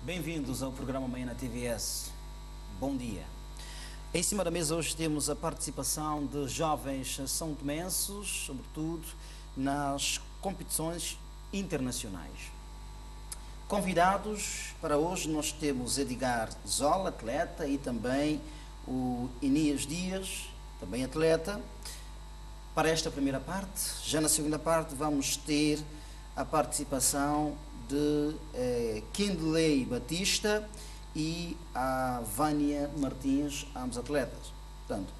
Bem-vindos ao programa Manhã na TVS. Bom dia. Em cima da mesa hoje temos a participação de jovens são-tomenses, sobretudo nas competições internacionais. Convidados para hoje nós temos Edgar Zola, atleta, e também o Inias Dias, também atleta. Para esta primeira parte, já na segunda parte vamos ter a participação de Kindley Batista e a Vânia Martins, ambos atletas. Portanto,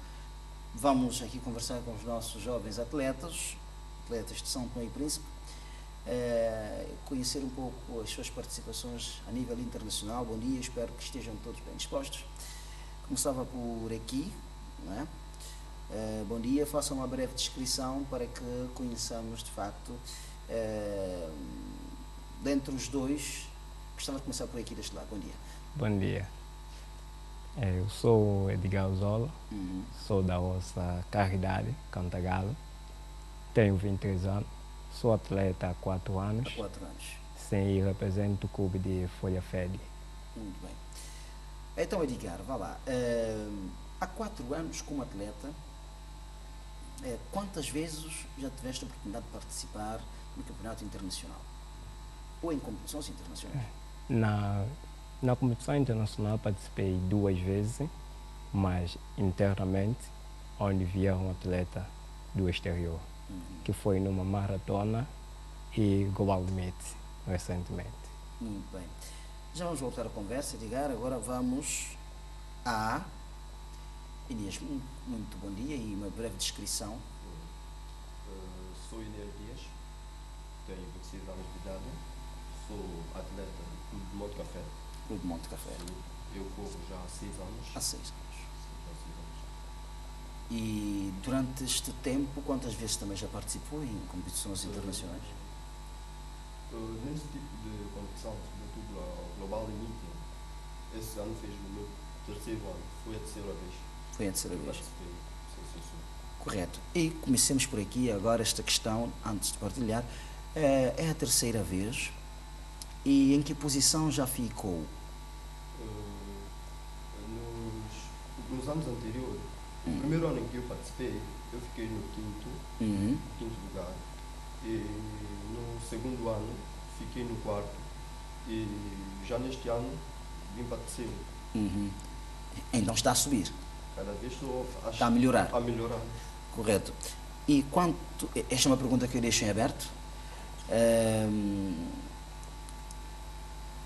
vamos aqui conversar com os nossos jovens atletas de São Tomé e Príncipe, conhecer um pouco as suas participações a nível internacional. Bom dia, espero que estejam todos bem dispostos. Começava por aqui, não é? Bom dia, faça uma breve descrição para que conheçamos de facto, dentre os dois. Gostava de começar por aqui deste lado. Bom dia. Bom dia. Eu sou Edgar Zola, sou da nossa Caridade, Cantagalo, tenho 23 anos, sou atleta há 4 anos. Há 4 anos. Sim, e represento o clube de Folha Fede. Muito bem. Então, Edgar, vá lá. Há 4 anos como atleta, quantas vezes já tiveste a oportunidade de participar no campeonato internacional? Ou em competições internacionais? Na competição internacional participei 2 vezes, mas internamente, onde vieram um atleta do exterior, que foi numa maratona e Global Limit, recentemente. Muito bem. Já vamos voltar à conversa, Edgar. Agora vamos a Inias. Muito bom dia e uma breve descrição. Sou Inias Dias, tenho 26 anos de idade, sou atleta do Clube de Monte Café. Clube de Monte Café. Eu corro já há 6 anos. Há 6 anos. E durante este tempo, quantas vezes também já participou em competições internacionais? Nesse tipo de competição, sobretudo ao Global Limit, esse ano fez o meu 3º ano, foi a 3ª vez. Foi a 3ª vez. Participei. Sim. Correto. E comecemos por aqui agora esta questão, antes de partilhar. É a 3ª vez. E em que posição já ficou? Nos anos anteriores, o primeiro ano em que eu participei, eu fiquei no quinto lugar. E no 2º ano, fiquei no 4º. E já neste ano, vim para 3º. Então está a subir. Cada vez está a melhorar. A melhorar. Correto. E quanto... Esta é uma pergunta que eu deixo em aberto.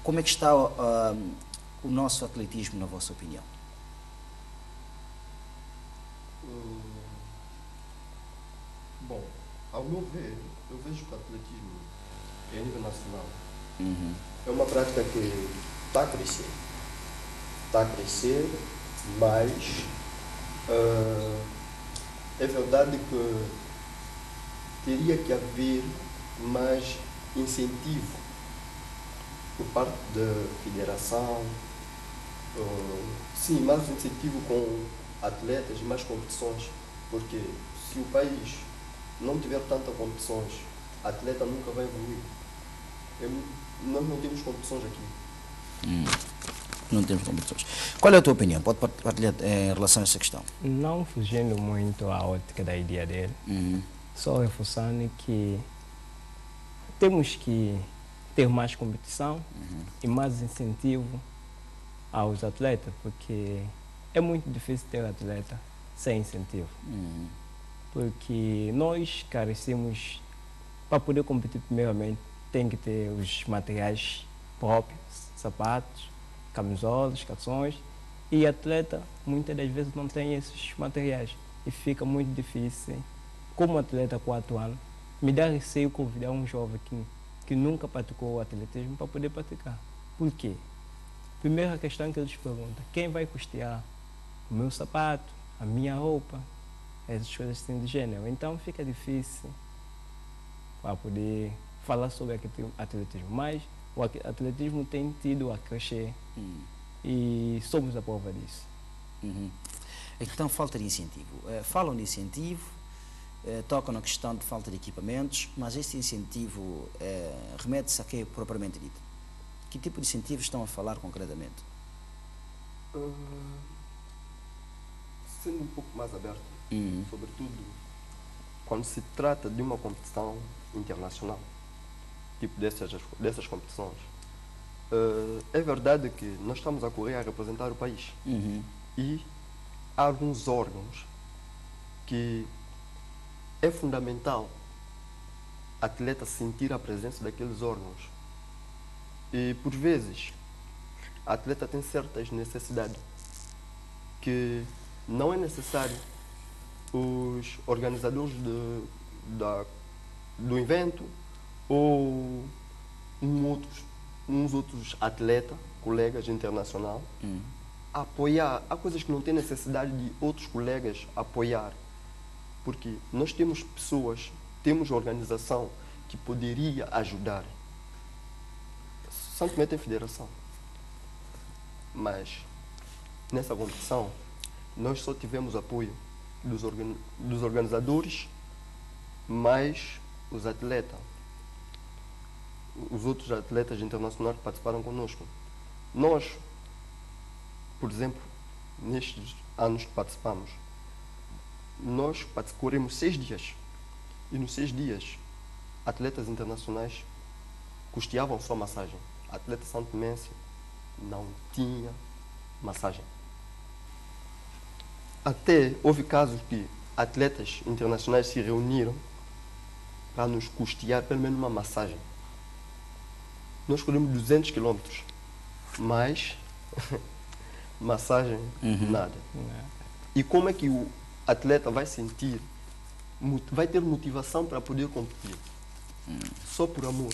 Como é que está o nosso atletismo, na vossa opinião? Bom, ao meu ver, eu vejo que o atletismo é a nível nacional. É uma prática que está a crescer. Está a crescer, mas é verdade que teria que haver mais incentivo por parte da federação, sim, mais incentivo com atletas, mais competições, porque se o país não tiver tantas competições, atleta nunca vai evoluir. Nós não temos competições aqui. Não temos competições. Qual é a tua opinião? Pode partilhar em relação a essa questão? Não fugindo muito à ótica da ideia dele, só reforçando que temos que ter mais competição e mais incentivo aos atletas, porque é muito difícil ter atleta sem incentivo. Porque nós carecemos, para poder competir primeiramente, tem que ter os materiais próprios, sapatos, camisolas, calções, e atleta muitas das vezes não tem esses materiais e fica muito difícil. Como atleta há 4 anos, me dá receio convidar um jovem que nunca praticou o atletismo para poder praticar. Por quê? Primeira questão que eles perguntam: quem vai custear o meu sapato, a minha roupa, essas coisas assim de gênero? Então fica difícil para poder falar sobre atletismo. Mas o atletismo tem tido a crescer e somos a prova disso. Então falta de incentivo. Falam de incentivo, tocam na questão de falta de equipamentos, mas este incentivo remete-se a quê propriamente dito? Que tipo de incentivos estão a falar concretamente? Sendo um pouco mais aberto, sobretudo quando se trata de uma competição internacional, tipo dessas competições. É verdade que nós estamos a correr a representar o país e há alguns órgãos que é fundamental atleta sentir a presença daqueles órgãos. E, por vezes, a atleta tem certas necessidades que não é necessário os organizadores do evento ou uns outros atletas, colegas internacionais, apoiar. Há coisas que não têm necessidade de outros colegas apoiar. Porque nós temos pessoas, temos organização que poderia ajudar. São Tomé tem federação. Mas, nessa competição, nós só tivemos apoio dos organizadores, mais os atletas. Os outros atletas internacionais que participaram conosco. Nós, por exemplo, nestes anos que participamos, nós corremos 6 dias. E nos 6 dias, atletas internacionais custeavam só massagem. Atleta santomense não tinha massagem. Até houve casos que atletas internacionais se reuniram para nos custear pelo menos uma massagem. Nós corremos 200 quilômetros, mas massagem, nada. E como é que o atleta vai sentir, vai ter motivação para poder competir? Só por amor.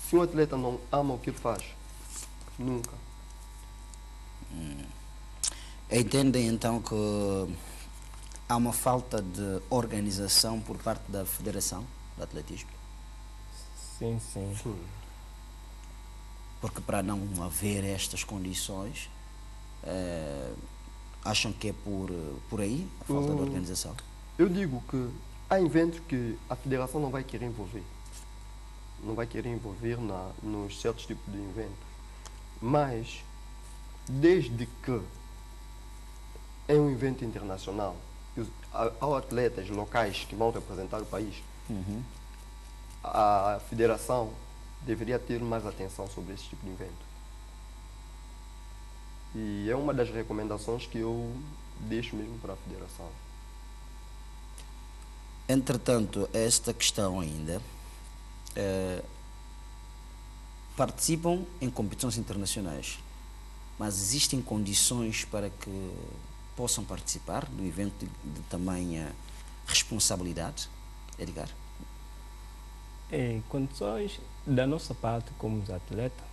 Se um atleta não ama o que faz, nunca. Entendem então que há uma falta de organização por parte da Federação de Atletismo? Sim, sim. Porque para não haver estas condições, acham que é por aí a falta de organização? Eu digo que há eventos que a Federação não vai querer envolver. Não vai querer envolver nos certos tipos de eventos. Mas, desde que é um evento internacional, há atletas locais que vão representar o país, a Federação deveria ter mais atenção sobre esse tipo de evento. E é uma das recomendações que eu deixo mesmo para a Federação. Entretanto, esta questão ainda, participam em competições internacionais, mas existem condições para que possam participar do evento de tamanha responsabilidade, Edgar? Em condições da nossa parte como atletas,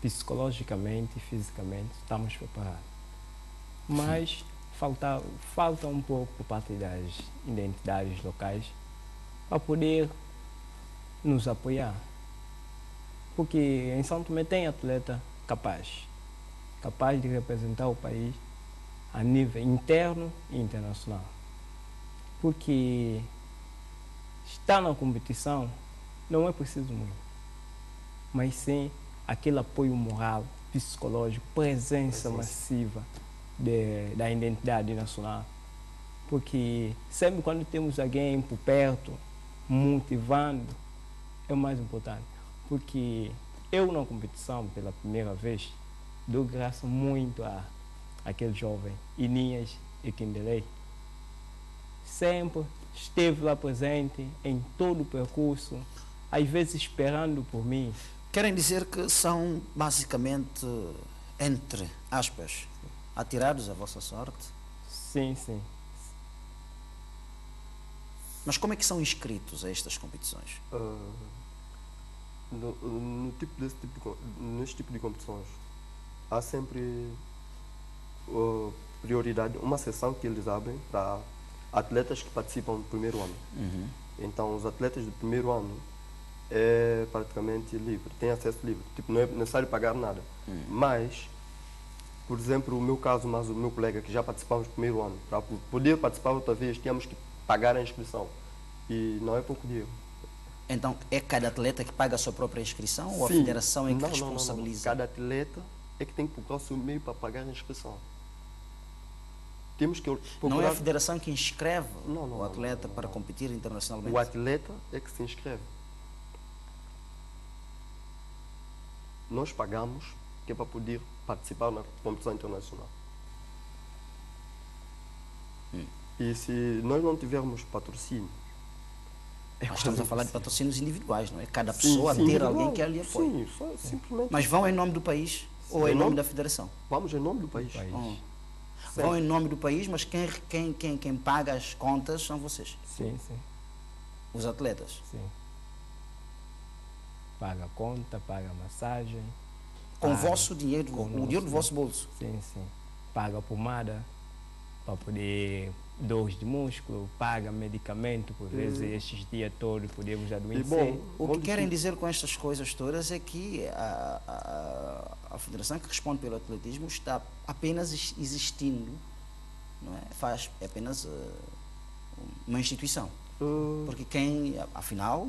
psicologicamente e fisicamente estamos preparados. Mas falta um pouco por parte das identidades locais para poder nos apoiar. Porque em São Tomé tem atleta capaz de representar o país a nível interno e internacional. Porque estar na competição não é preciso muito, mas sim aquele apoio moral, psicológico, presença massiva da identidade nacional. Porque sempre quando temos alguém por perto, motivando, é o mais importante. Porque eu na competição, pela primeira vez, dou graça muito àquele jovem, Inias Equindelei. Sempre esteve lá presente em todo o percurso, às vezes esperando por mim. Querem dizer que são basicamente, entre aspas, atirados à vossa sorte? Sim, sim. Mas como é que são inscritos a estas competições? Neste tipo de competições, há sempre prioridade, uma sessão que eles abrem para atletas que participam do primeiro ano. Então, os atletas do primeiro ano é praticamente livre, tem acesso livre, tipo, não é necessário pagar nada. Mas, por exemplo, o meu caso, mas o meu colega que já participamos do primeiro ano, para poder participar outra vez, tínhamos que pagar a inscrição. E não é pouco dinheiro. Então, é cada atleta que paga a sua própria inscrição ou a Sim. federação é que Não. responsabiliza? Cada atleta é que tem que procurar o seu meio para pagar a inscrição. Temos que procurar... Não é a federação que inscreve Não, o atleta não. para competir internacionalmente? O atleta é que se inscreve. Nós pagamos que é para poder participar na competição internacional. E se nós não tivermos patrocínio... Nós estamos a falar de patrocínios individuais, não é? Cada pessoa ter individual. alguém que lhe apoie. Sim, só simplesmente... Mas vão em nome do país ou em nome da federação? Vamos em nome do país. Vão em nome do país, mas quem paga as contas são vocês, Sim. os atletas. Sim. Paga a conta, paga a massagem. Com o paga vosso dinheiro, com o dinheiro do vosso bolso. Sim. Paga a pomada para poder dores de músculo, paga medicamento, por vezes estes dias todos podemos adoecer. O que querem dizer com estas coisas todas é que a federação que responde pelo atletismo está apenas existindo, não é? É apenas uma instituição. Porque afinal,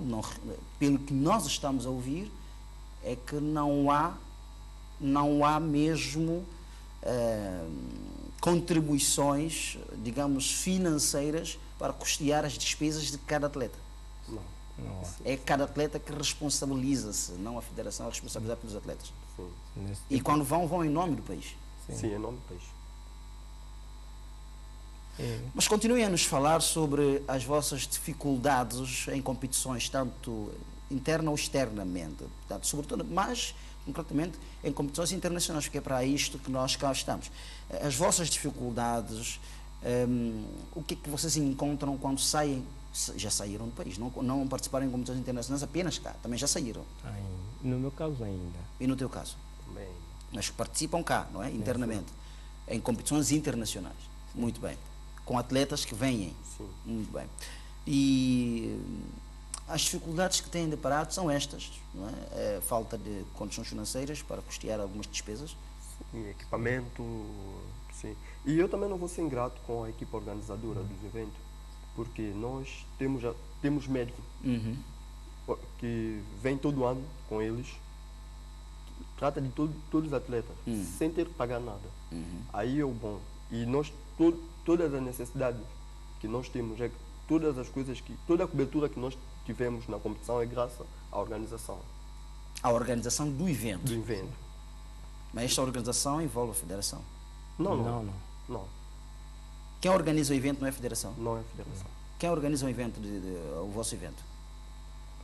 pelo que nós estamos a ouvir, é que não há mesmo contribuições, digamos, financeiras para custear as despesas de cada atleta. Não. É cada atleta que responsabiliza-se, não a federação é responsabilizada pelos atletas. Sim. E quando vão em nome do país. Sim, em nome do país. Mas continuem a nos falar sobre as vossas dificuldades em competições, tanto interna ou externamente, portanto, sobretudo, mais concretamente em competições internacionais, porque é para isto que nós cá estamos. As vossas dificuldades, o que é que vocês encontram quando saem? Já saíram do país, não participaram em competições internacionais apenas cá, também já saíram. No meu caso ainda. E no teu caso? Também. Mas participam cá, não é? Internamente, em competições internacionais. Muito bem. Com atletas que vêm. Sim. Muito bem. E as dificuldades que têm deparado são estas, não é? Falta de condições financeiras para custear algumas despesas. Sim, equipamento, sim. E eu também não vou ser ingrato com a equipe organizadora dos eventos, porque nós temos médico que vem todo ano com eles, trata de todos os atletas, sem ter que pagar nada. Aí é o bom. E nós, todas as necessidades que nós temos, todas as coisas toda a cobertura que nós tivemos na competição é graças à organização. A organização do evento. Do evento. Mas esta organização envolve a federação? Não. Quem organiza o evento não é a federação? Não é a federação. Quem organiza o evento, o vosso evento?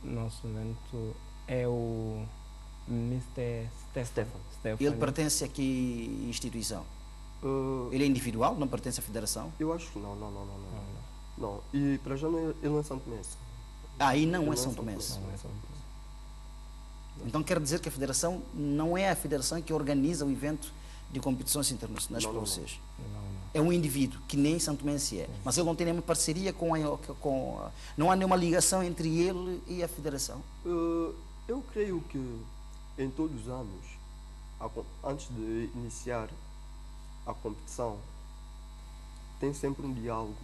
Nosso evento é o Mr. Stefan. Ele pertence a que instituição? Ele é individual, não pertence à federação? Eu acho que não. Não. E para já ele não é São Tomense. Aí não é São Tomense. Então quer dizer que a federação não é a federação que organiza o evento de competições internacionais para vocês? Não. É um indivíduo, que nem São Tomense é. Mas ele não tem nenhuma parceria não há nenhuma ligação entre ele e a federação? Eu creio que em todos os anos, antes de iniciar a competição, tem sempre um diálogo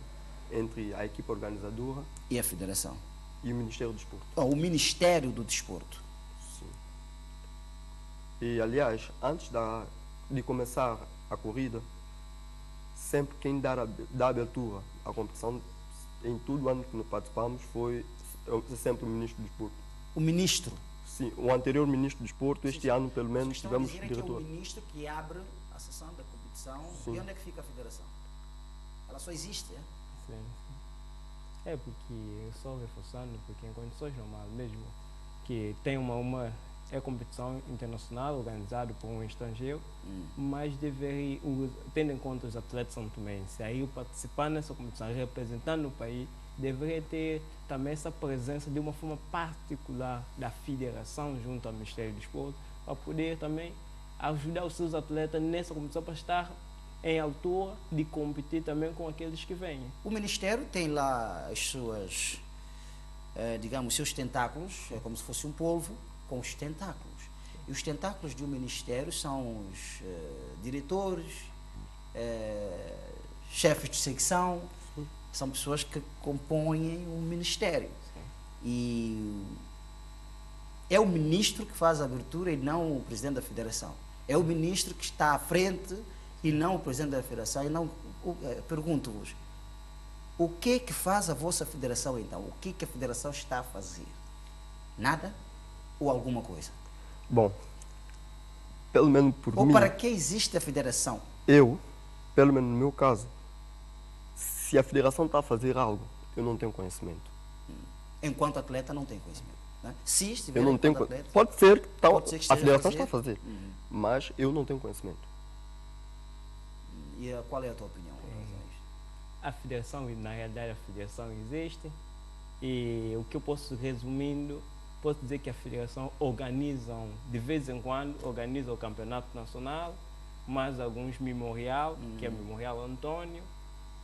entre a equipe organizadora e a federação? E o Ministério do Desporto. O Ministério do Desporto. Sim. E, aliás, antes de começar a corrida, sempre quem dá abertura à competição, em todo o ano que nós participamos, foi sempre o Ministro do Desporto. O Ministro? Sim, o anterior Ministro do Desporto, este ano, pelo menos, tivemos o diretor. Que é o Ministro que abre a sessão da competição. Sim. E onde é que fica a federação? Ela só existe, é? Sim. É porque, só reforçando, porque em condições normais mesmo, que tem uma competição internacional organizada por um estrangeiro, mas deveria, tendo em conta os atletas são tomenses, aí o participar nessa competição, representando o país, deveria ter também essa presença de uma forma particular da federação junto ao Ministério do Desporto, para poder também ajudar os seus atletas nessa competição para estar em altura de competir também com aqueles que vêm. O Ministério tem lá as suas, digamos, seus tentáculos, é como se fosse um polvo com os tentáculos. E os tentáculos do Ministério são os diretores, chefes de secção, são pessoas que compõem o Ministério. E é o ministro que faz a abertura e não o presidente da federação. É o ministro que está à frente e não o presidente da federação. E não, pergunto-vos, o que é que faz a vossa federação então? O que é que a federação está a fazer? Nada ou alguma coisa? Bom, pelo menos por ou mim... Ou para que existe a federação? Eu, pelo menos no meu caso, se a federação está a fazer algo, eu não tenho conhecimento. Enquanto atleta não tem conhecimento. Né? Se estiver eu não tenho atleta, pode ser que, que a federação está a fazer, mas eu não tenho conhecimento. E qual é a tua opinião? A federação, na realidade, a federação existe e o que eu posso resumindo, posso dizer que a federação organiza, de vez em quando, organiza o campeonato nacional, mais alguns memorial, que é o Memorial Antônio,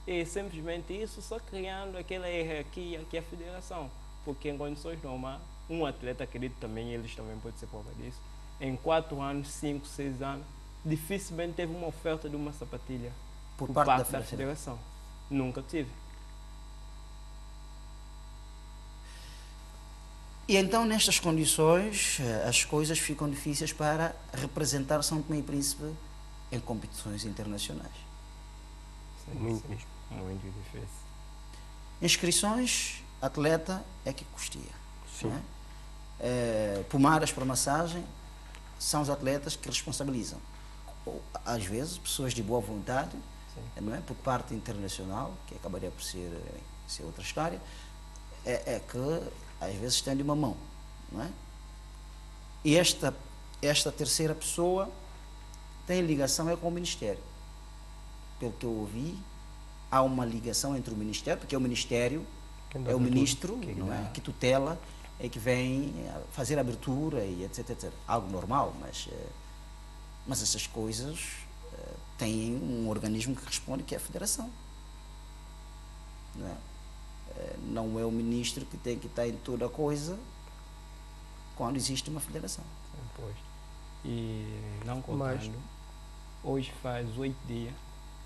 e simplesmente isso só criando aquela hierarquia que é a federação, porque em condições normais, um atleta, acredito também, eles também podem ser prova disso, em 4 anos, 5, 6 anos, dificilmente teve uma oferta de uma sapatilha por parte da federação. Nunca tive. E então, nestas condições, as coisas ficam difíceis para representar São Tomé e Príncipe em competições internacionais. Sim, muito difícil. Inscrições, atleta é que custeia. Sim. Pomadas para massagem, são os atletas que responsabilizam. Ou, às vezes, pessoas de boa vontade, não é? Por parte internacional, que acabaria por ser outra história, que às vezes estende uma mão, não é? E esta terceira pessoa tem ligação com o Ministério. Pelo que eu ouvi, há uma ligação entre o Ministério, porque é o Ministério, é o ministro, não é? Que tutela, é que vem fazer a abertura e etc, etc. Algo normal, mas essas coisas têm um organismo que responde, que é a Federação. Não é? Não é o ministro que tem que estar em toda a coisa quando existe uma federação. Pois. E não contando, hoje faz 8 dias,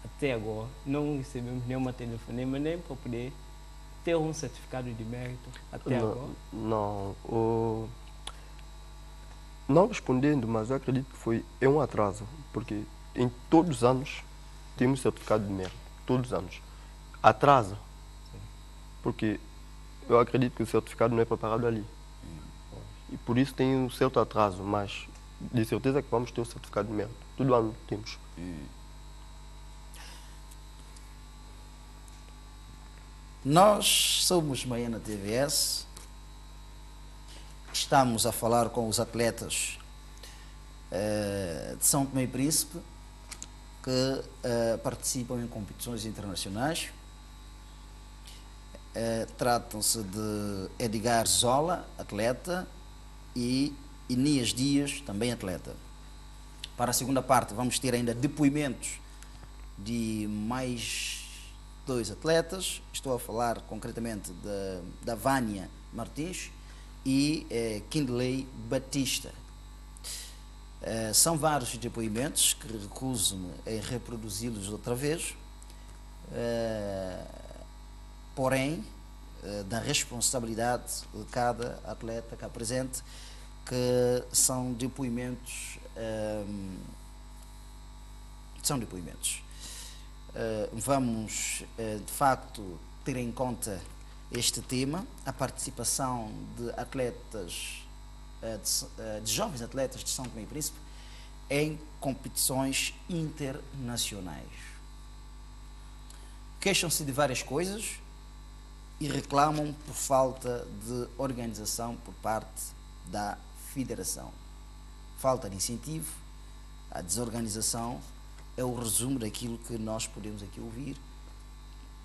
até agora, não recebemos nenhuma telefonema nem para poder ter um certificado de mérito até agora. Não respondendo, mas eu acredito que é um atraso, porque em todos os anos temos certificado de mérito, todos os anos. Atrasa, porque eu acredito que o certificado não é preparado ali. E por isso tem um certo atraso, mas de certeza que vamos ter o certificado de mérito. Todo ano temos. Nós somos Maiana TVS, estamos a falar com os atletas de São Tomé e Príncipe que participam em competições internacionais. Tratam-se de Edgar Zola, atleta, e Inias Dias, também atleta. Para a segunda parte vamos ter ainda depoimentos de mais 2 atletas. Estou a falar concretamente da Vânia Martins e Kindley Batista. São vários depoimentos que recuso-me em reproduzi-los outra vez, porém, da responsabilidade de cada atleta que apresente, que são depoimentos. Vamos, de facto, ter em conta este tema, a participação de atletas, de jovens atletas de São Tomé e Príncipe em competições internacionais. Queixam-se de várias coisas e reclamam por falta de organização por parte da Federação. Falta de incentivo, a desorganização é o resumo daquilo que nós podemos aqui ouvir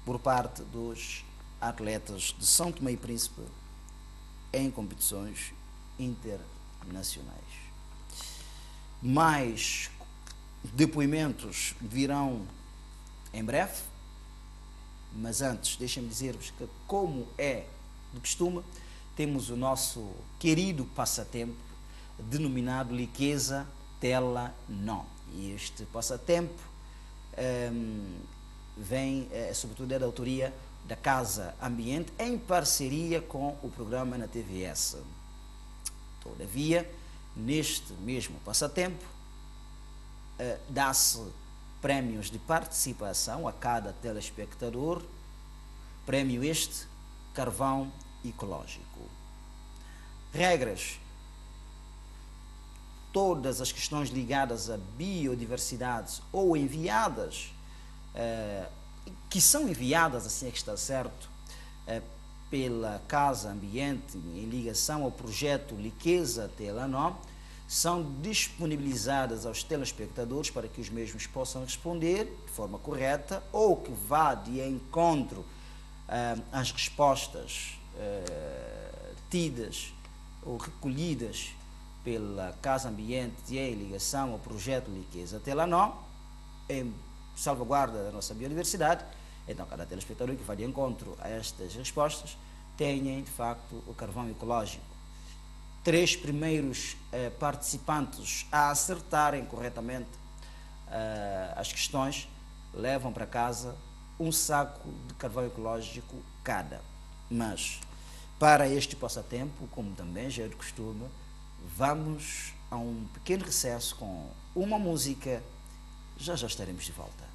por parte dos atletas de São Tomé e Príncipe em competições internacionais. Mais depoimentos virão em breve, mas antes deixem-me dizer-vos que, como é de costume, temos o nosso querido passatempo denominado Liqueza Tela Não. E este passatempo vem, sobretudo, da autoria da Casa Ambiente, em parceria com o programa na TVS. Todavia, neste mesmo passatempo, dá-se prémios de participação a cada telespectador, prémio este, carvão ecológico. Regras: todas as questões ligadas à biodiversidade ou enviadas, que são enviadas, assim é que está certo, pela Casa Ambiente em ligação ao projeto Liqueza Telanó, são disponibilizadas aos telespectadores para que os mesmos possam responder de forma correta ou que vá de encontro às respostas tidas ou recolhidas pela Casa Ambiente em ligação ao projeto Liqueza Telanó, em salvaguarda da nossa biodiversidade. Então, cada telespectador que vai de encontro a estas respostas tenha, de facto, o carvão ecológico. 3 primeiros participantes a acertarem corretamente as questões levam para casa um saco de carvão ecológico cada. Mas, para este passatempo, como também já é de costume, vamos a um pequeno recesso com uma música. Já estaremos de volta.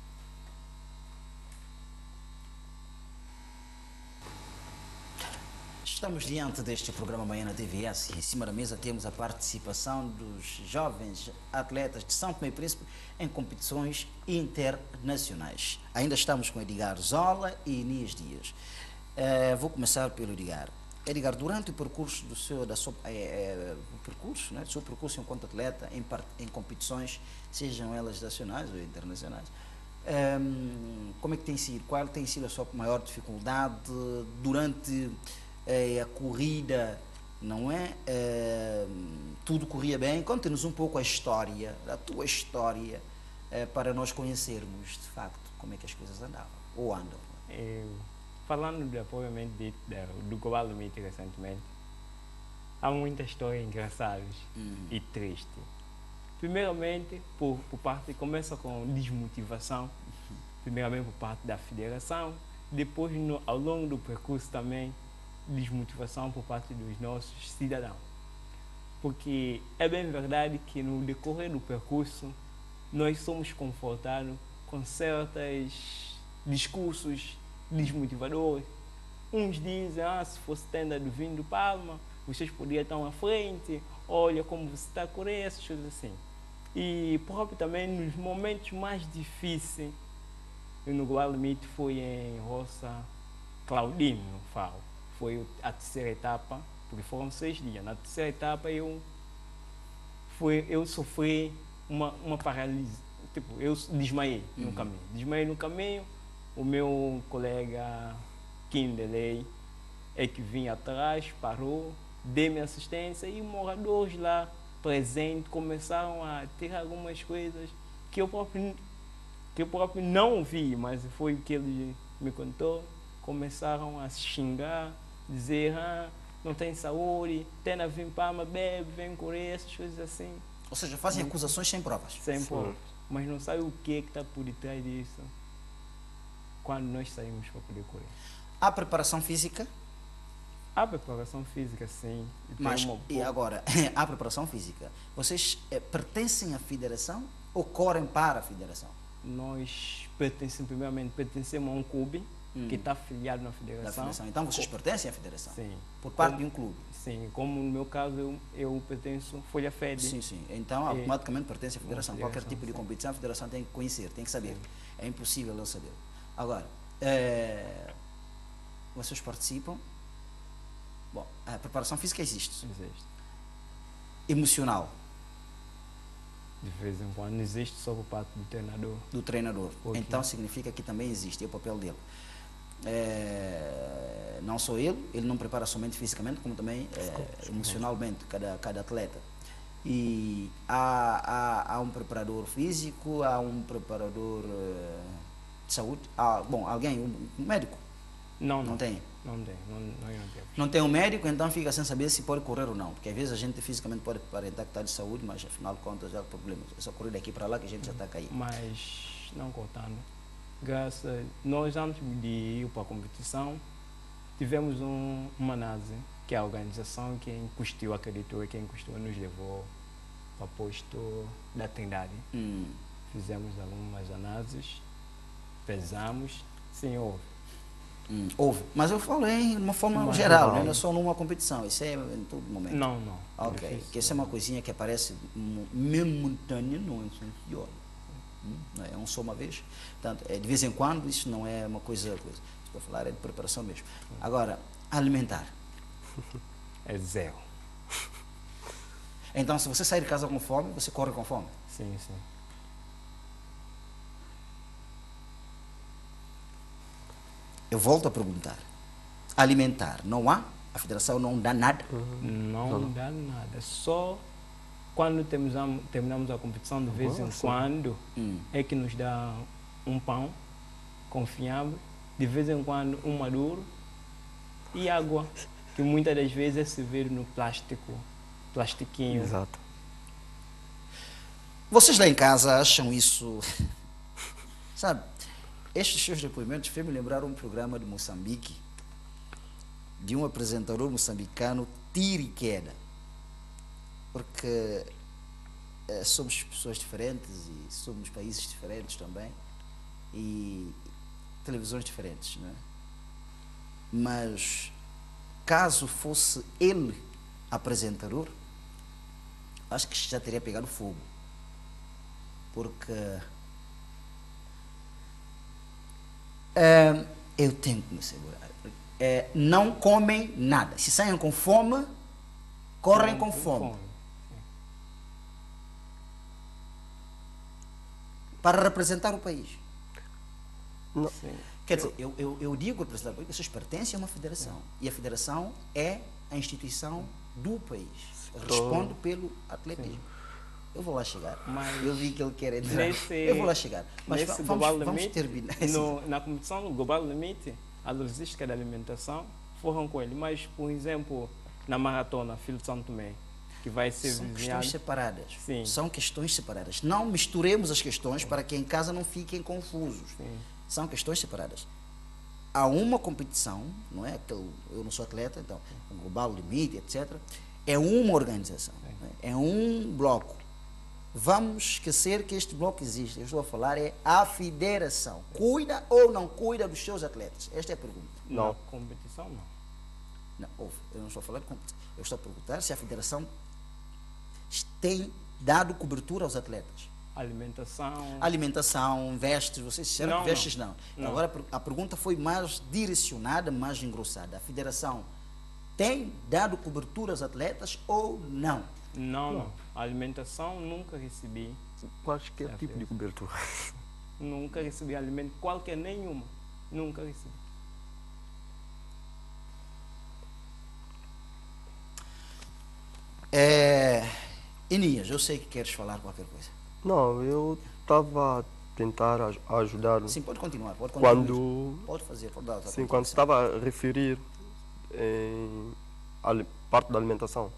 Estamos diante deste programa Manhã na TVS e em cima da mesa temos a participação dos jovens atletas de São Tomé e Príncipe em competições internacionais. Ainda estamos com Edgar Zola e Inias Dias. Vou começar pelo Edgar. Edgar, durante o percurso do seu percurso enquanto atleta em competições, sejam elas nacionais ou internacionais, como é que tem sido? Qual tem sido a sua maior dificuldade durante a corrida, não é? Tudo corria bem? Conte-nos um pouco a história, a tua história, para nós conhecermos, de facto, como é que as coisas andavam, ou andam. Falando propriamente do Global Meet recentemente, há muitas histórias engraçadas e tristes. Primeiramente, por parte, começa com desmotivação, primeiramente por parte da federação, depois ao longo do percurso também, desmotivação por parte dos nossos cidadãos. Porque é bem verdade que no decorrer do percurso, nós somos confrontados com certos discursos desmotivadores. Uns dizem, se fosse tenda do vinho do Palma, vocês poderiam estar à frente, olha como você está a correr, essas coisas assim. E próprio também nos momentos mais difíceis, no Global Meet foi em Roça Claudino, falo. Foi a terceira etapa, porque foram 6 dias. Na terceira etapa eu sofri uma paralisia, tipo, eu desmaiei no caminho. Desmaiei no caminho. O meu colega Kim Delay é que vinha atrás, parou, deu-me assistência e moradores lá presentes começaram a tirar algumas coisas que eu próprio não vi, mas foi o que ele me contou. Começaram a se xingar, dizer, não tem saúde, tem a vir Palma, bebe, vem correr, essas coisas assim. Ou seja, fazem acusações sem provas. Sem provas. Mas não sabe o que está por detrás disso quando nós saímos para poder correr. Há preparação física? Há preparação física, sim. Mas, e agora, há preparação física. Vocês pertencem à federação ou correm para a federação? Nós pertencemos a um clube que está afiliado na federação. Então vocês pertencem à federação? Sim. Por parte de um clube? Sim, como no meu caso eu pertenço Folha Fede. Sim. Então automaticamente pertence à federação. Qualquer tipo de competição a federação tem que conhecer, tem que saber. Sim. É impossível não saber. Agora, vocês participam. Bom, a preparação física existe. Existe. Emocional? De vez em quando existe só por parte do treinador. Do treinador. Então significa que também existe, é o papel dele. Não só ele não prepara somente fisicamente, como também emocionalmente, cada atleta. E há um preparador físico, há um preparador de saúde, um médico? Não tem? Não tem. Não tem um médico, então fica sem saber se pode correr ou não, porque às vezes a gente fisicamente pode aparentar que está de saúde, mas afinal de contas já há problemas. É só correr daqui para lá que a gente já está caindo. Mas, não contando, nós antes de ir para a competição, tivemos uma análise que a organização que encostou, acreditou e que encostou nos levou para o posto da Trindade. Fizemos algumas análises, pesamos, sim, houve. Houve. Mas eu falo de uma forma Mas geral, geral. não é só numa competição, isso é em todo momento. Não, não. Ok, Difícil. que essa é uma coisinha que aparece momentânea, não é funciona. Não é só uma vez. Portanto, de vez em quando, isso não é uma coisa. Estou a falar é de preparação mesmo. Agora, alimentar. É zero. Então, se você sair de casa com fome, você corre com fome. Sim, sim. Eu volto a perguntar. Alimentar, não há? A federação não dá nada? Não dá nada. Só quando terminamos a competição, de vez em quando, é que nos dá um pão com fiambre, de vez em quando um maduro e água, que muitas das vezes é servido no plastiquinho. Exato. Vocês lá em casa acham isso... Sabe, estes seus depoimentos fez-me lembrar um programa de Moçambique, de um apresentador moçambicano, tira e queda. Porque somos pessoas diferentes e somos países diferentes também e televisões diferentes, não é? Mas caso fosse ele apresentador, acho que já teria pegado fogo, porque eu tenho que me segurar. Não comem nada. Se saem com fome, correm com fome. Para representar o país. Não. Quer dizer, eu digo representar o país, vocês pertencem a uma federação. E a federação é a instituição do país. Respondo pelo atletismo. Eu vou lá chegar. Mas eu vi que ele quer entrar. Eu vou lá chegar. Mas vamos terminar. Na competição no Global Limite, a logística da alimentação foram com ele. Mas, por exemplo, na maratona, Filho de São Tomé, que vai ser São vizinhado. questões separadas. Sim. São questões separadas. Não misturemos as questões para que em casa não fiquem confusos. Sim. São questões separadas. Há uma competição, não é? Eu não sou atleta, então, o Global Limite, etc. É uma organização, é um bloco. Vamos esquecer que este bloco existe. Eu estou a falar é a federação. Cuida ou não cuida dos seus atletas? Esta é a pergunta. Não. Na competição, não. Não, eu não estou a falar de competição. Eu estou a perguntar se a federação tem dado cobertura aos atletas. Alimentação, vestes, vocês disseram que vestes não. Agora a pergunta foi mais direcionada, mais engrossada. A federação tem dado cobertura aos atletas ou não? Não. A alimentação nunca recebi. Qualquer tipo de cobertura. Nunca recebi alimento, qualquer nenhuma. Nunca recebi. Enias, eu sei que queres falar qualquer coisa. Não, eu estava a tentar ajudar. Sim, pode continuar. Quando, pode fazer, pode dar. sim, quando estava a referir em parte da alimentação,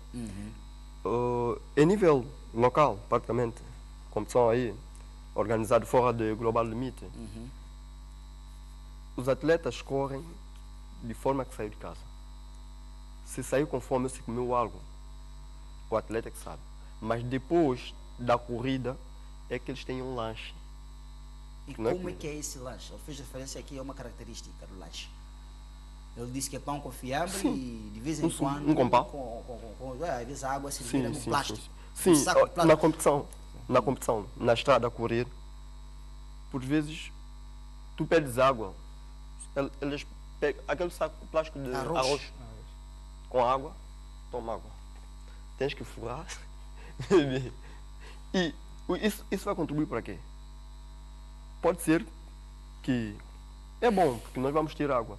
em nível local, praticamente, competição aí, organizado fora do Global Limite, os atletas correm de forma que saiu de casa. Se saiu com fome, se comeu algo, o atleta que sabe. Mas depois da corrida é que eles têm um lanche. E como é que é esse lanche? Ele fez referência aqui a uma característica do lanche. Ele disse que é pão com fiambre e de vez em quando... com pão? Às vezes a água se vira no plástico. Sim, na competição, na estrada a correr, por vezes tu pedes água, eles pegam aquele saco plástico de arroz com água, toma água. Tens que furar, beber. E isso vai contribuir para quê? Pode ser que é bom, porque nós vamos ter água,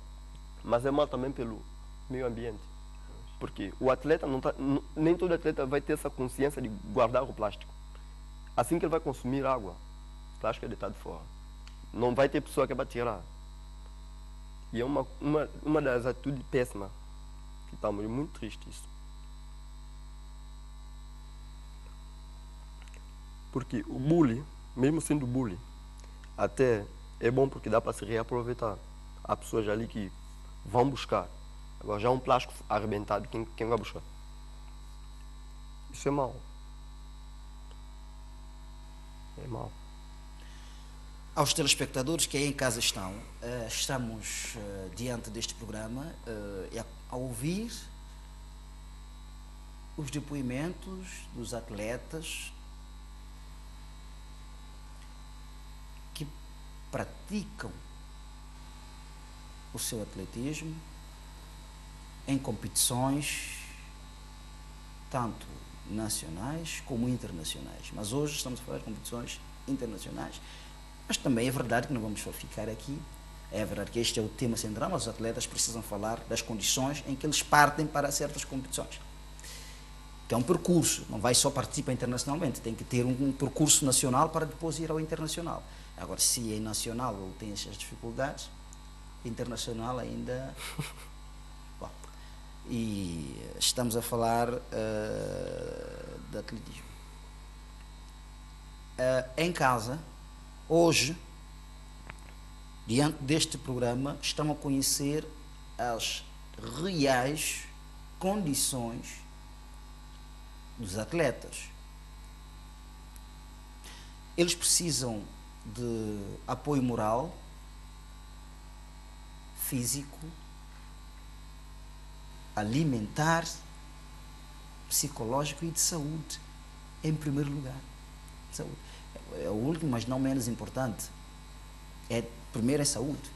mas é mal também pelo meio ambiente. Porque o atleta, nem todo atleta vai ter essa consciência de guardar o plástico. Assim que ele vai consumir água, o plástico é deitado fora. Não vai ter pessoa que vai tirar. E é uma das atitudes péssimas, que estamos muito tristes. Porque o bullying, mesmo sendo bullying, até é bom porque dá para se reaproveitar. Há pessoas ali que vão buscar Agora já um plástico arrebentado, quem vai buscar? Isso é mau. É mau. Aos telespectadores que aí em casa estão, estamos diante deste programa a ouvir os depoimentos dos atletas que praticam o seu atletismo em competições tanto nacionais como internacionais. Mas hoje estamos a falar de competições internacionais. Mas também é verdade que não vamos só ficar aqui. É verdade que este é o tema central, mas os atletas precisam falar das condições em que eles partem para certas competições. Que é um percurso, não vai só participar internacionalmente, tem que ter um percurso nacional para depois ir ao internacional. Agora, se é nacional ele tem essas dificuldades, internacional ainda... Bom, e estamos a falar de atletismo. Em casa, hoje, diante deste programa, estão a conhecer as reais condições dos atletas. Eles precisam de apoio moral, físico, alimentar, psicológico e de saúde, em primeiro lugar. Saúde. É o último, mas não menos importante. Primeiro é saúde.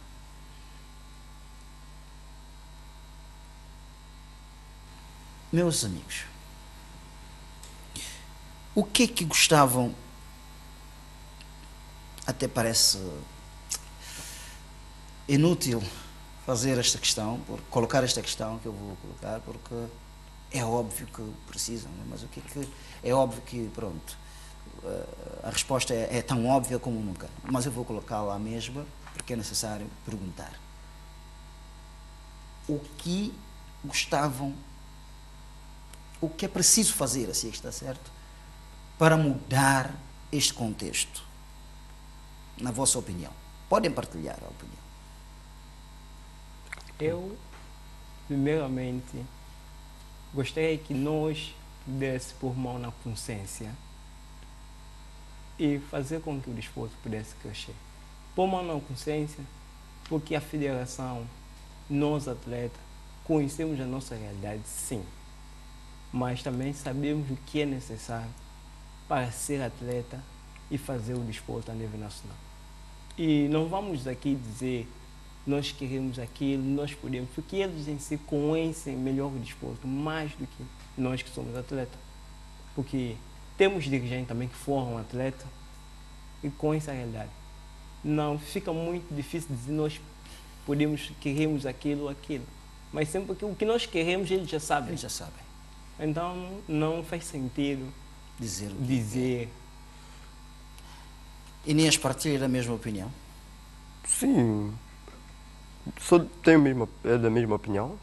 Meus amigos, o que é que gostavam, até parece inútil fazer esta questão, colocar esta questão que eu vou colocar, porque é óbvio que precisam, mas o que é que... É óbvio que, pronto, a resposta é tão óbvia como nunca, mas eu vou colocá-la à mesma, porque é necessário perguntar. O que gostavam, o que é preciso fazer, assim é que está certo, para mudar este contexto, na vossa opinião? Podem partilhar a opinião. Eu, primeiramente, gostaria que nós pudéssemos pôr mão na consciência e fazer com que o desporto pudesse crescer. Pôr mão na consciência, porque a federação, nós atletas, conhecemos a nossa realidade, sim, mas também sabemos o que é necessário para ser atleta e fazer o desporto a nível nacional. E não vamos aqui dizer nós queremos aquilo, nós podemos, porque eles em si conhecem melhor o desporto, mais do que nós que somos atletas. Porque temos dirigentes também que foram atletas e conhecem a realidade. Não, fica muito difícil dizer nós queremos aquilo ou aquilo. Mas sempre que o que nós queremos, eles já sabem. Eles já sabem. Então não faz sentido dizer. Inês, partilha da mesma opinião? Sim, tenho da mesma opinião.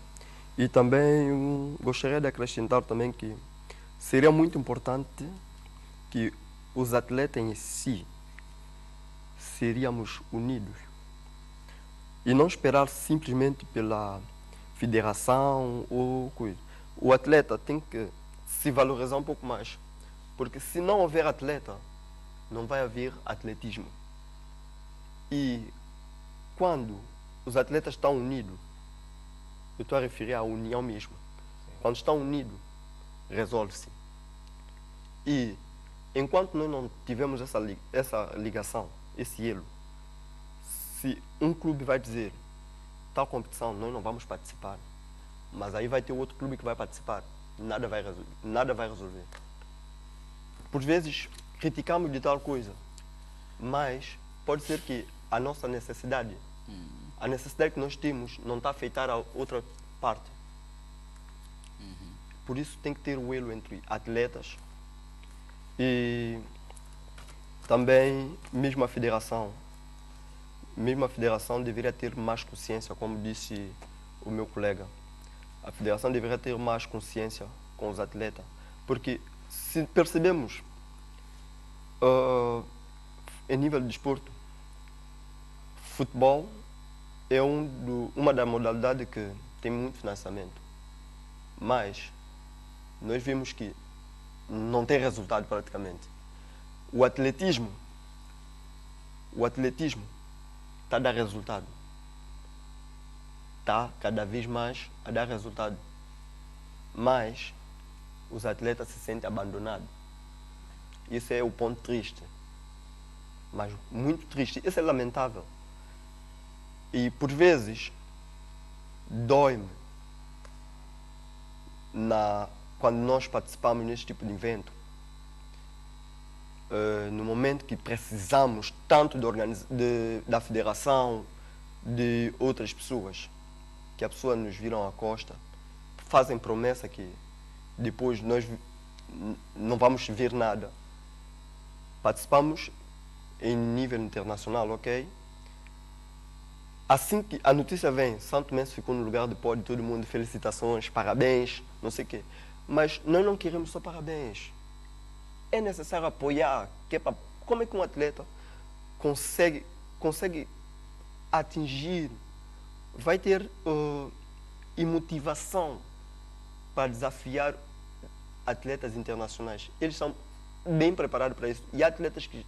E também gostaria de acrescentar também que seria muito importante que os atletas em si seríamos unidos e não esperar simplesmente pela federação ou coisa. O atleta tem que se valorizar um pouco mais, porque se não houver atleta, não vai haver atletismo. E quando os atletas estão unidos, eu estou a referir à união mesmo. Quando estão unidos, resolve-se. E enquanto nós não tivermos essa ligação, esse elo, se um clube vai dizer tal competição nós não vamos participar, mas aí vai ter outro clube que vai participar, nada vai resolver. Por vezes criticamos de tal coisa, mas pode ser que a nossa necessidade, a necessidade que nós temos não está a afetar a outra parte. Por isso tem que ter o elo entre atletas e também mesmo a federação deveria ter mais consciência, como disse o meu colega. A federação deveria ter mais consciência com os atletas, porque se percebemos em nível de desporto, futebol é uma das modalidades que tem muito financiamento, mas nós vimos que não tem resultado praticamente. O atletismo está a dar resultado. Está cada vez mais a dar resultado. Mas os atletas se sentem abandonados. Isso é o ponto triste. Mas muito triste. Isso é lamentável. E por vezes dói-me quando nós participamos nesse tipo de evento. No momento que precisamos tanto da federação, de outras pessoas, que as pessoas nos viram à costa, fazem promessa que depois nós não vamos ver nada. Participamos em nível internacional, ok? Assim que a notícia vem, Santo Tomé ficou no lugar de pódio, todo mundo, felicitações, parabéns, não sei o quê. Mas nós não queremos só parabéns. É necessário apoiar. Como é que um atleta consegue atingir, vai ter e motivação para desafiar atletas internacionais? Eles são bem preparados para isso. E há atletas que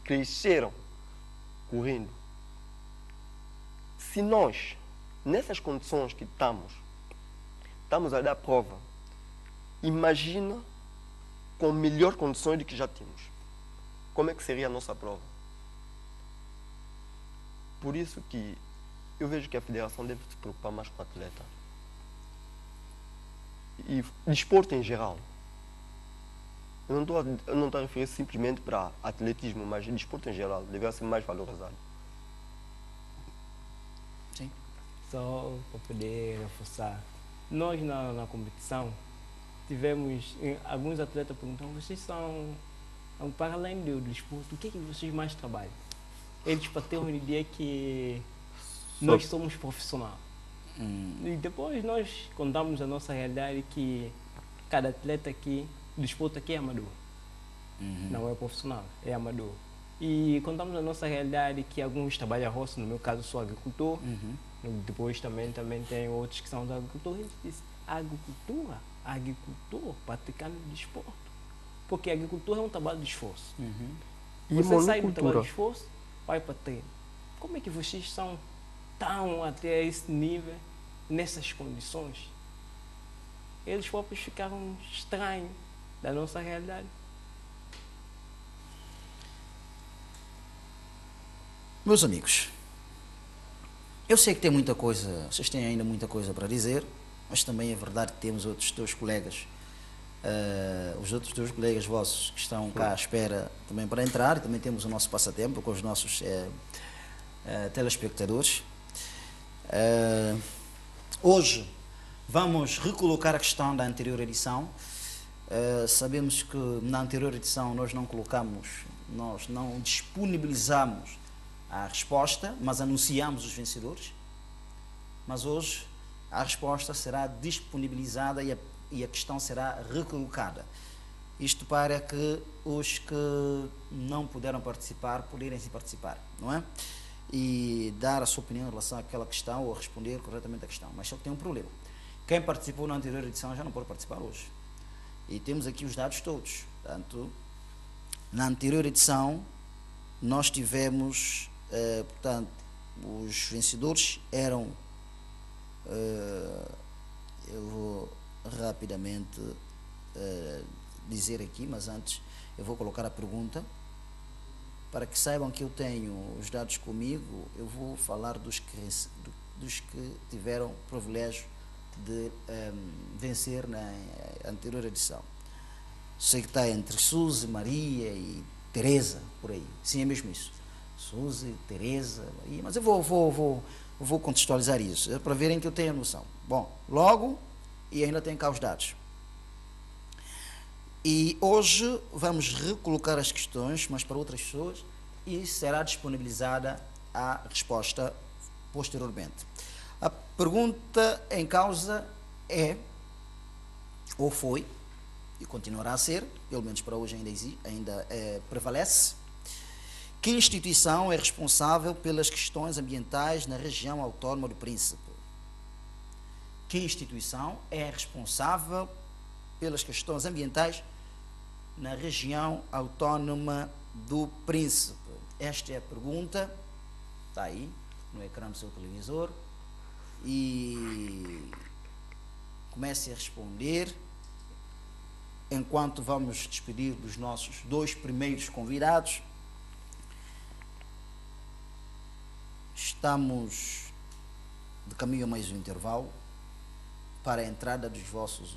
cresceram correndo. Se nós, nessas condições que estamos a dar prova, imagina com melhor condições do que já tínhamos. Como é que seria a nossa prova? Por isso que eu vejo que a federação deve se preocupar mais com o atleta. E desporto em geral. Eu não estou a referir simplesmente para atletismo, mas desporto em geral deveria ser mais valorizado. Sim. Só para poder reforçar, nós na competição tivemos, alguns atletas perguntam, vocês são, para além do desporto, o que é que vocês mais trabalham? Eles para ter uma ideia que nós somos profissionais. E depois nós contamos a nossa realidade que cada atleta aqui, o desporto aqui é amador. Não é profissional, é amador. E contamos a nossa realidade que alguns trabalham roça, no meu caso sou agricultor. Depois também tem outros que são da agricultura. Eles dizem, agricultor praticando desporto. Porque a agricultura é um trabalho de esforço. E você sai do trabalho de esforço, vai para treino. Como é que vocês são tão até esse nível, nessas condições? Eles próprios ficaram estranhos da nossa realidade. Meus amigos, eu sei que tem muita coisa, vocês têm ainda muita coisa para dizer, mas também é verdade que temos outros teus colegas, os outros teus colegas vossos que estão cá à espera também para entrar, e também temos o nosso passatempo com os nossos telespectadores. Hoje vamos recolocar a questão da anterior edição. Sabemos que na anterior edição nós não disponibilizamos a resposta, mas anunciamos os vencedores. Mas hoje a resposta será disponibilizada e a questão será recolocada. Isto para que os que não puderam participar, poderem se participar, não é? E dar a sua opinião em relação àquela questão ou responder corretamente a questão. Mas só que tem um problema. Quem participou na anterior edição já não pode participar hoje. E temos aqui os dados todos. Portanto, na anterior edição, nós tivemos, portanto, os vencedores eram, eu vou rapidamente dizer aqui, mas antes eu vou colocar a pergunta. Para que saibam que eu tenho os dados comigo, eu vou falar dos que tiveram o privilégio de vencer na anterior edição. Sei que está entre Suzy, Maria e Teresa, por aí. Sim, é mesmo isso. Suzy, Teresa, Maria. Mas eu vou contextualizar isso, para verem que eu tenho a noção. Bom, logo, e ainda tenho cá os dados. E hoje vamos recolocar as questões, mas para outras pessoas, e será disponibilizada a resposta posteriormente. A pergunta em causa é, ou foi, e continuará a ser, pelo menos para hoje ainda prevalece, que instituição é responsável pelas questões ambientais na região autónoma do Príncipe? que instituição é responsável pelas questões ambientais na região autónoma do Príncipe? Esta é a pergunta, está aí no ecrã do seu televisor, e comece a responder enquanto vamos despedir dos nossos 2 primeiros convidados. Estamos de caminho a mais um intervalo para a entrada dos vossos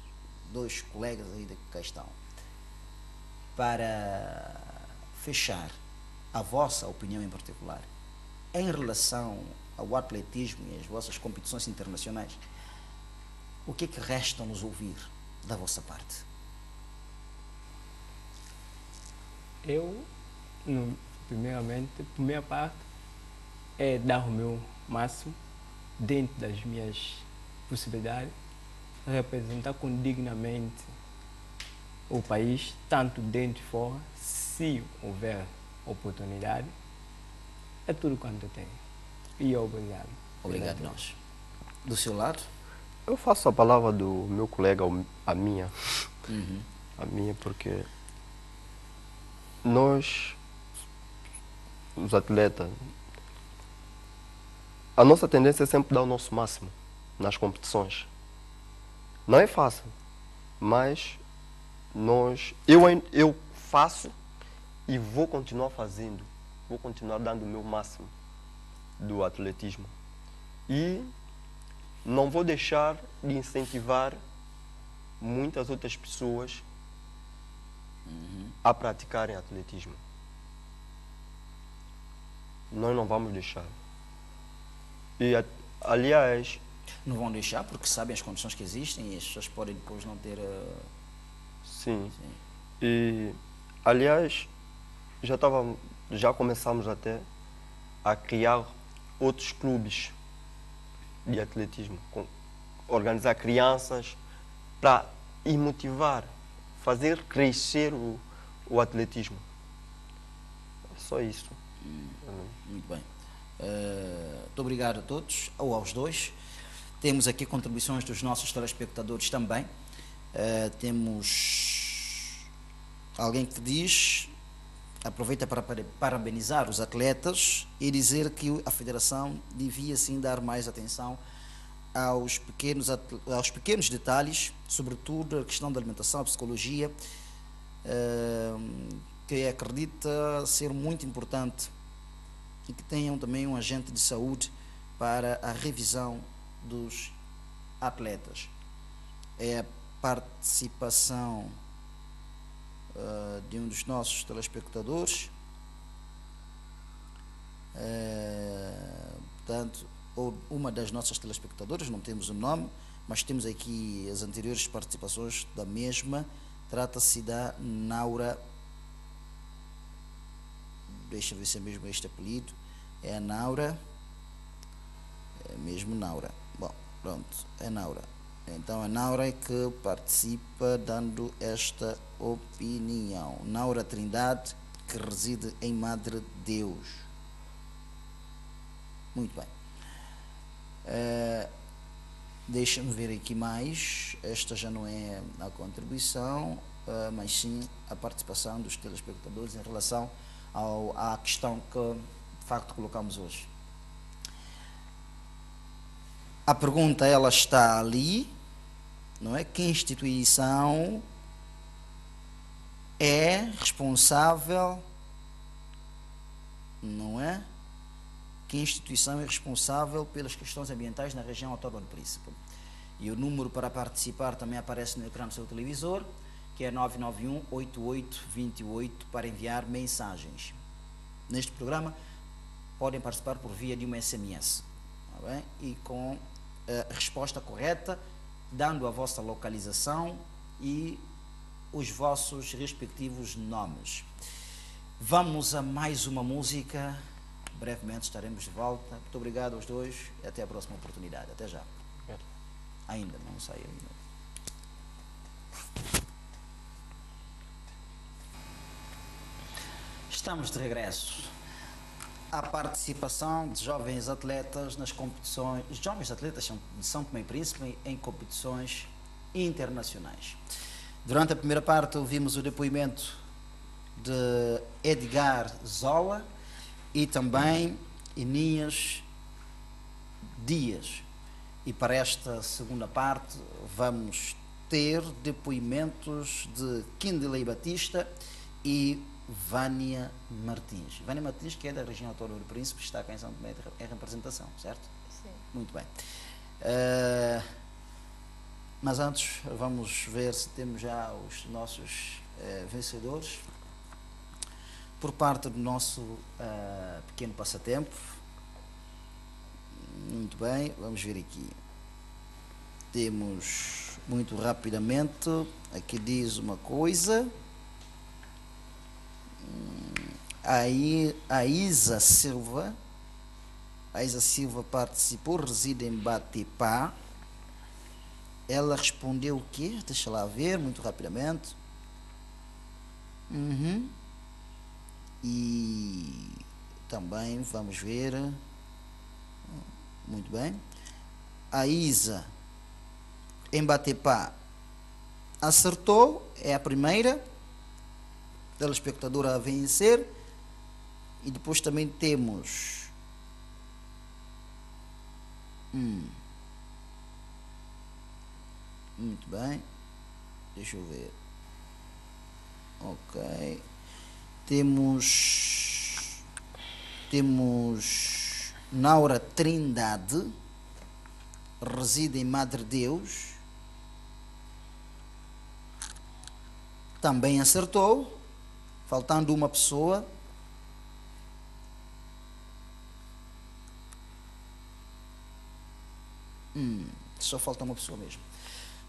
2 colegas aí que cá estão. Para fechar, a vossa opinião em particular, em relação ao atletismo e às vossas competições internacionais, o que é que resta-nos ouvir da vossa parte? Eu, primeiramente, a primeira parte é dar o meu máximo dentro das minhas possibilidades, representar dignamente o país, tanto dentro e fora, se houver oportunidade. É tudo quanto eu tenho. E obrigado. Obrigado a nós. Do seu lado? Eu faço a palavra do meu colega, a minha. A minha, porque nós, os atletas, a nossa tendência é sempre dar o nosso máximo nas competições. Não é fácil, mas eu faço e vou continuar fazendo, vou continuar dando o meu máximo do atletismo. E não vou deixar de incentivar muitas outras pessoas a praticarem atletismo. Nós não vamos deixar. E, aliás... Não vão deixar porque sabem as condições que existem e as pessoas podem depois não ter... Sim. E, aliás, já começamos até a criar outros clubes de atletismo, organizar crianças para ir motivar, fazer crescer o atletismo. É só isso. Muito bem. Muito obrigado a todos, ou aos 2. Temos aqui contribuições dos nossos telespectadores também. Temos alguém que diz, aproveita para parabenizar os atletas e dizer que a Federação devia sim dar mais atenção aos pequenos detalhes, sobretudo a questão da alimentação, a psicologia, que acredita ser muito importante, e que tenham também um agente de saúde para a revisão dos atletas. É a participação de um dos nossos telespectadores, portanto, ou uma das nossas telespectadoras, não temos o nome, mas temos aqui as anteriores participações da mesma. Trata-se da Naura. Deixa eu ver se é mesmo este apelido. É a Naura. É mesmo Naura. Bom, pronto, é Naura. Então a Naura é que participa dando esta opinião. Naura Trindade, que reside em Madre Deus. Muito bem. Deixa-me ver aqui mais. Esta já não é a contribuição, mas sim a participação dos telespectadores em relação à questão que de facto colocamos hoje. A pergunta, ela está ali, não é? Que instituição é responsável, não é? Que instituição é responsável pelas questões ambientais na região autónoma do Príncipe? E o número para participar também aparece no ecrã do seu televisor, que é 991-8828, para enviar mensagens. Neste programa, podem participar por via de uma SMS, tá bem? E com a resposta correta, dando a vossa localização e os vossos respectivos nomes. Vamos a mais uma música. Brevemente estaremos de volta. Muito obrigado aos 2 e até a próxima oportunidade. Até já. Ainda não saiu. Estamos de regresso. a participação de jovens atletas nas competições, os jovens atletas de São Tomé e Príncipe em competições internacionais. Durante a primeira parte ouvimos o depoimento de Edgar Zola e também Enias Dias. E para esta segunda parte vamos ter depoimentos de Kindeley Batista e Vânia Martins. Vânia Martins, que é da região autónoma do Príncipe, está aqui em São Tomé em representação, certo? Sim. Muito bem. Mas antes vamos ver se temos já os nossos vencedores por parte do nosso pequeno passatempo. Muito bem, vamos ver aqui. Temos muito rapidamente, aqui diz uma coisa. A Isa Silva participou, reside em Batepá. Ela respondeu o quê? Deixa lá ver, muito rapidamente. E também vamos ver. Muito bem. A Isa em Batepá acertou, é a primeira telespectadora a vencer. E depois também temos muito bem, deixa eu ver. Ok, temos Naura Trindade, reside em Madre Deus, também acertou, faltando uma pessoa. Só falta uma pessoa mesmo.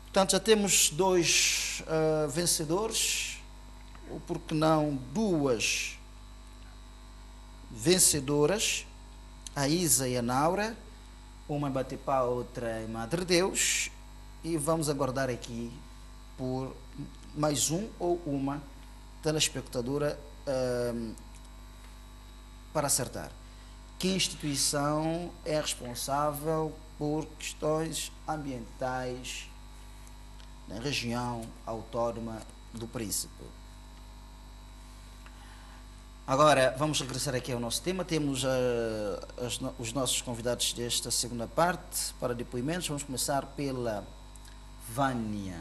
Portanto, já temos dois vencedores, ou por que não duas vencedoras, a Isa e a Naura, uma em Batepá, outra em Madre Deus, e vamos aguardar aqui por mais um ou uma telespectadora para acertar. Que instituição é responsável por questões ambientais na região autónoma do Príncipe? Agora, vamos regressar aqui ao nosso tema. Temos os nossos convidados desta segunda parte para depoimentos. Vamos começar pela Vânia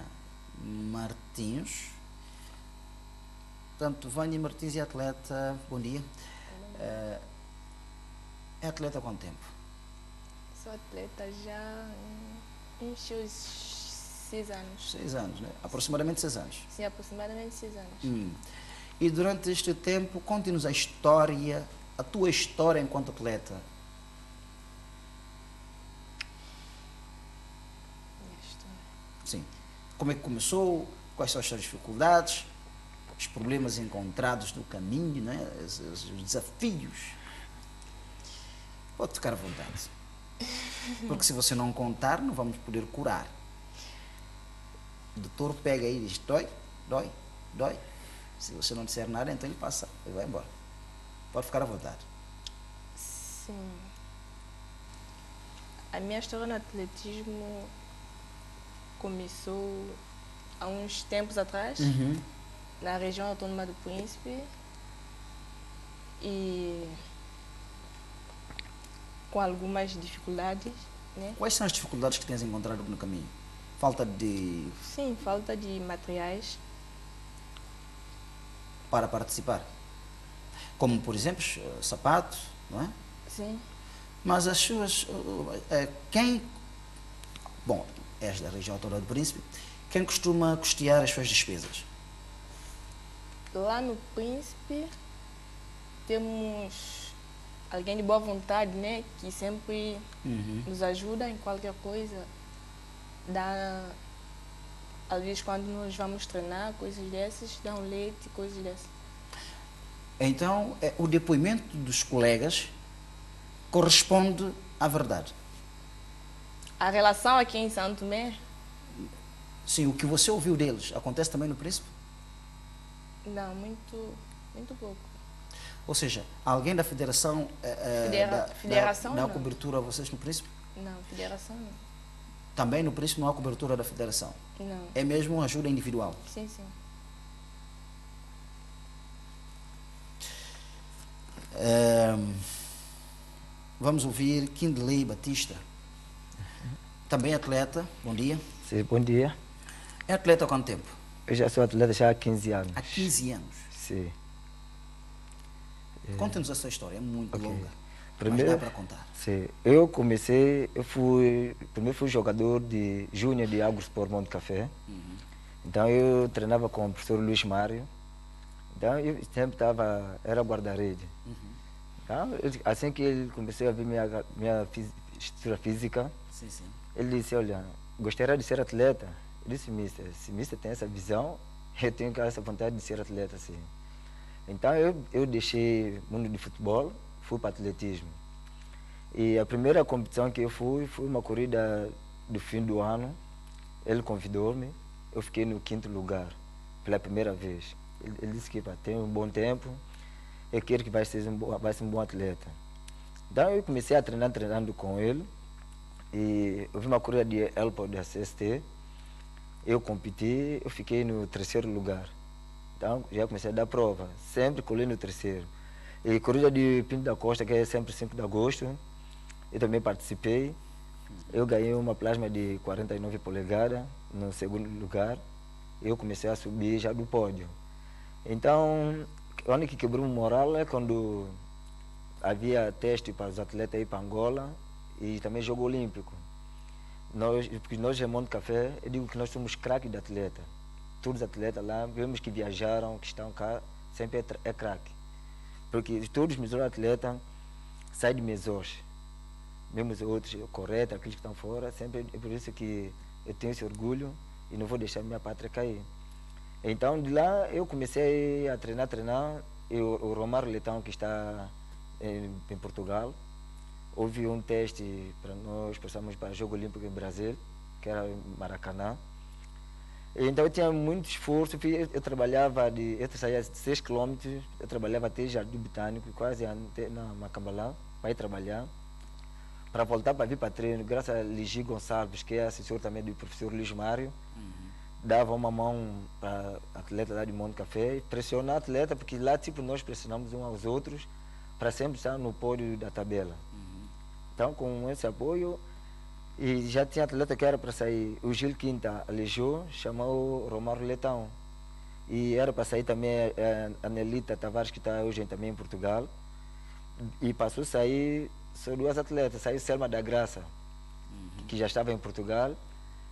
Martins. Portanto, Vânia Martins é atleta. Bom dia. É atleta há quanto tempo? Sou atleta já uns 6 anos. 6 anos, né? Aproximadamente 6 anos. Sim, aproximadamente 6 anos. E durante este tempo, conte-nos a tua história enquanto atleta. Minha história. Sim. Como é que começou? Quais são as suas dificuldades? Os problemas encontrados no caminho, né? Os desafios. Pode ficar à vontade. Porque se você não contar, não vamos poder curar. O doutor pega aí e diz, dói, dói, dói. Se você não disser nada, então ele passa, ele vai embora. Pode ficar à vontade. Sim. A minha história no atletismo começou há uns tempos atrás, na região autónoma do Príncipe, e com algumas dificuldades, né? Quais são as dificuldades que tens encontrado no caminho? Falta de... Sim, falta de materiais. Para participar? Como, por exemplo, sapato, não é? Sim. Mas as suas... Bom, és da região autónoma do Príncipe. Quem costuma custear as suas despesas? Lá no Príncipe temos alguém de boa vontade, né? Que sempre nos ajuda em qualquer coisa. Dá, às vezes, quando nós vamos treinar, coisas dessas, dá um leite, coisas dessas. Então, o depoimento dos colegas corresponde à verdade? A relação aqui em São Tomé? Sim, o que você ouviu deles acontece também no Príncipe? Não, muito pouco. Ou seja, alguém da federação, Federação dá não. cobertura a vocês no Príncipe? Não, federação não. Também no Príncipe não há cobertura da federação? Não. É mesmo ajuda individual? Sim, sim. Vamos ouvir Kindley Batista, também atleta. Bom dia. Sim, bom dia. É atleta há quanto tempo? Eu já sou atleta já há 15 anos. Há 15 anos. Sim. Conta-nos essa história, é muito Ok. longa. Primeiro, mas dá para contar. Sim. Primeiro fui jogador de júnior de Agrosport Monte Café. Então eu treinava com o professor Luís Mário. Então eu sempre era guarda-rede. Então, assim que ele começou a ver minha estrutura física, Sim, sim. ele disse, olha, gostaria de ser atleta. Eu disse, mister, se mister tem essa visão, eu tenho essa vontade de ser atleta, sim. Então eu deixei o mundo de futebol, fui para atletismo. E a primeira competição que eu fui foi uma corrida do fim do ano. Ele convidou-me, eu fiquei no 5º lugar, pela primeira vez. Ele disse que tem um bom tempo, eu quero que vai ser um bom atleta. Então eu comecei a treinando com ele. E eu vi uma corrida de Elpo da CST, eu competi, eu fiquei no 3º lugar. Então já comecei a dar prova, sempre colhi no 3º. E corrida de Pinto da Costa, que é sempre 5 de agosto, eu também participei. Eu ganhei uma plasma de 49 polegadas no 2º lugar. Eu comecei a subir já do pódio. Então, onde que quebrou o moral é quando havia teste para os atletas ir para Angola e também jogo olímpico. Porque nós em Monte Café, eu digo que nós somos craques de atleta. Todos os atletas lá, vemos que viajaram, que estão cá, sempre é craque. Porque todos os meus atletas saem de Mesós. Mesmo os outros, corretos, aqueles que estão fora, sempre é por isso que eu tenho esse orgulho e não vou deixar minha pátria cair. Então, de lá, eu comecei a treinar. E o Romário Leitão, que está em Portugal, houve um teste para nós, passamos para o Jogo Olímpico em Brasil, que era em Maracanã. Então eu tinha muito esforço, eu trabalhava, eu saía de 6 km, eu trabalhava até Jardim Botânico, quase na Macambalã, para ir trabalhar. Para voltar para vir para treino, graças a Ligi Gonçalves, que é assessor também do professor Luís Mário, dava uma mão para atleta lá de Monte Café, pressionar atleta, porque lá tipo nós pressionamos uns aos outros para sempre estar no pódio da tabela. Então com esse apoio, e já tinha atleta que era para sair, o Gil Quinta aleijou, chamou o Romário Leitão. E era para sair também a Nelita Tavares, que está hoje também em Portugal. E passou a sair, só 2 atletas, saiu Selma da Graça, que já estava em Portugal,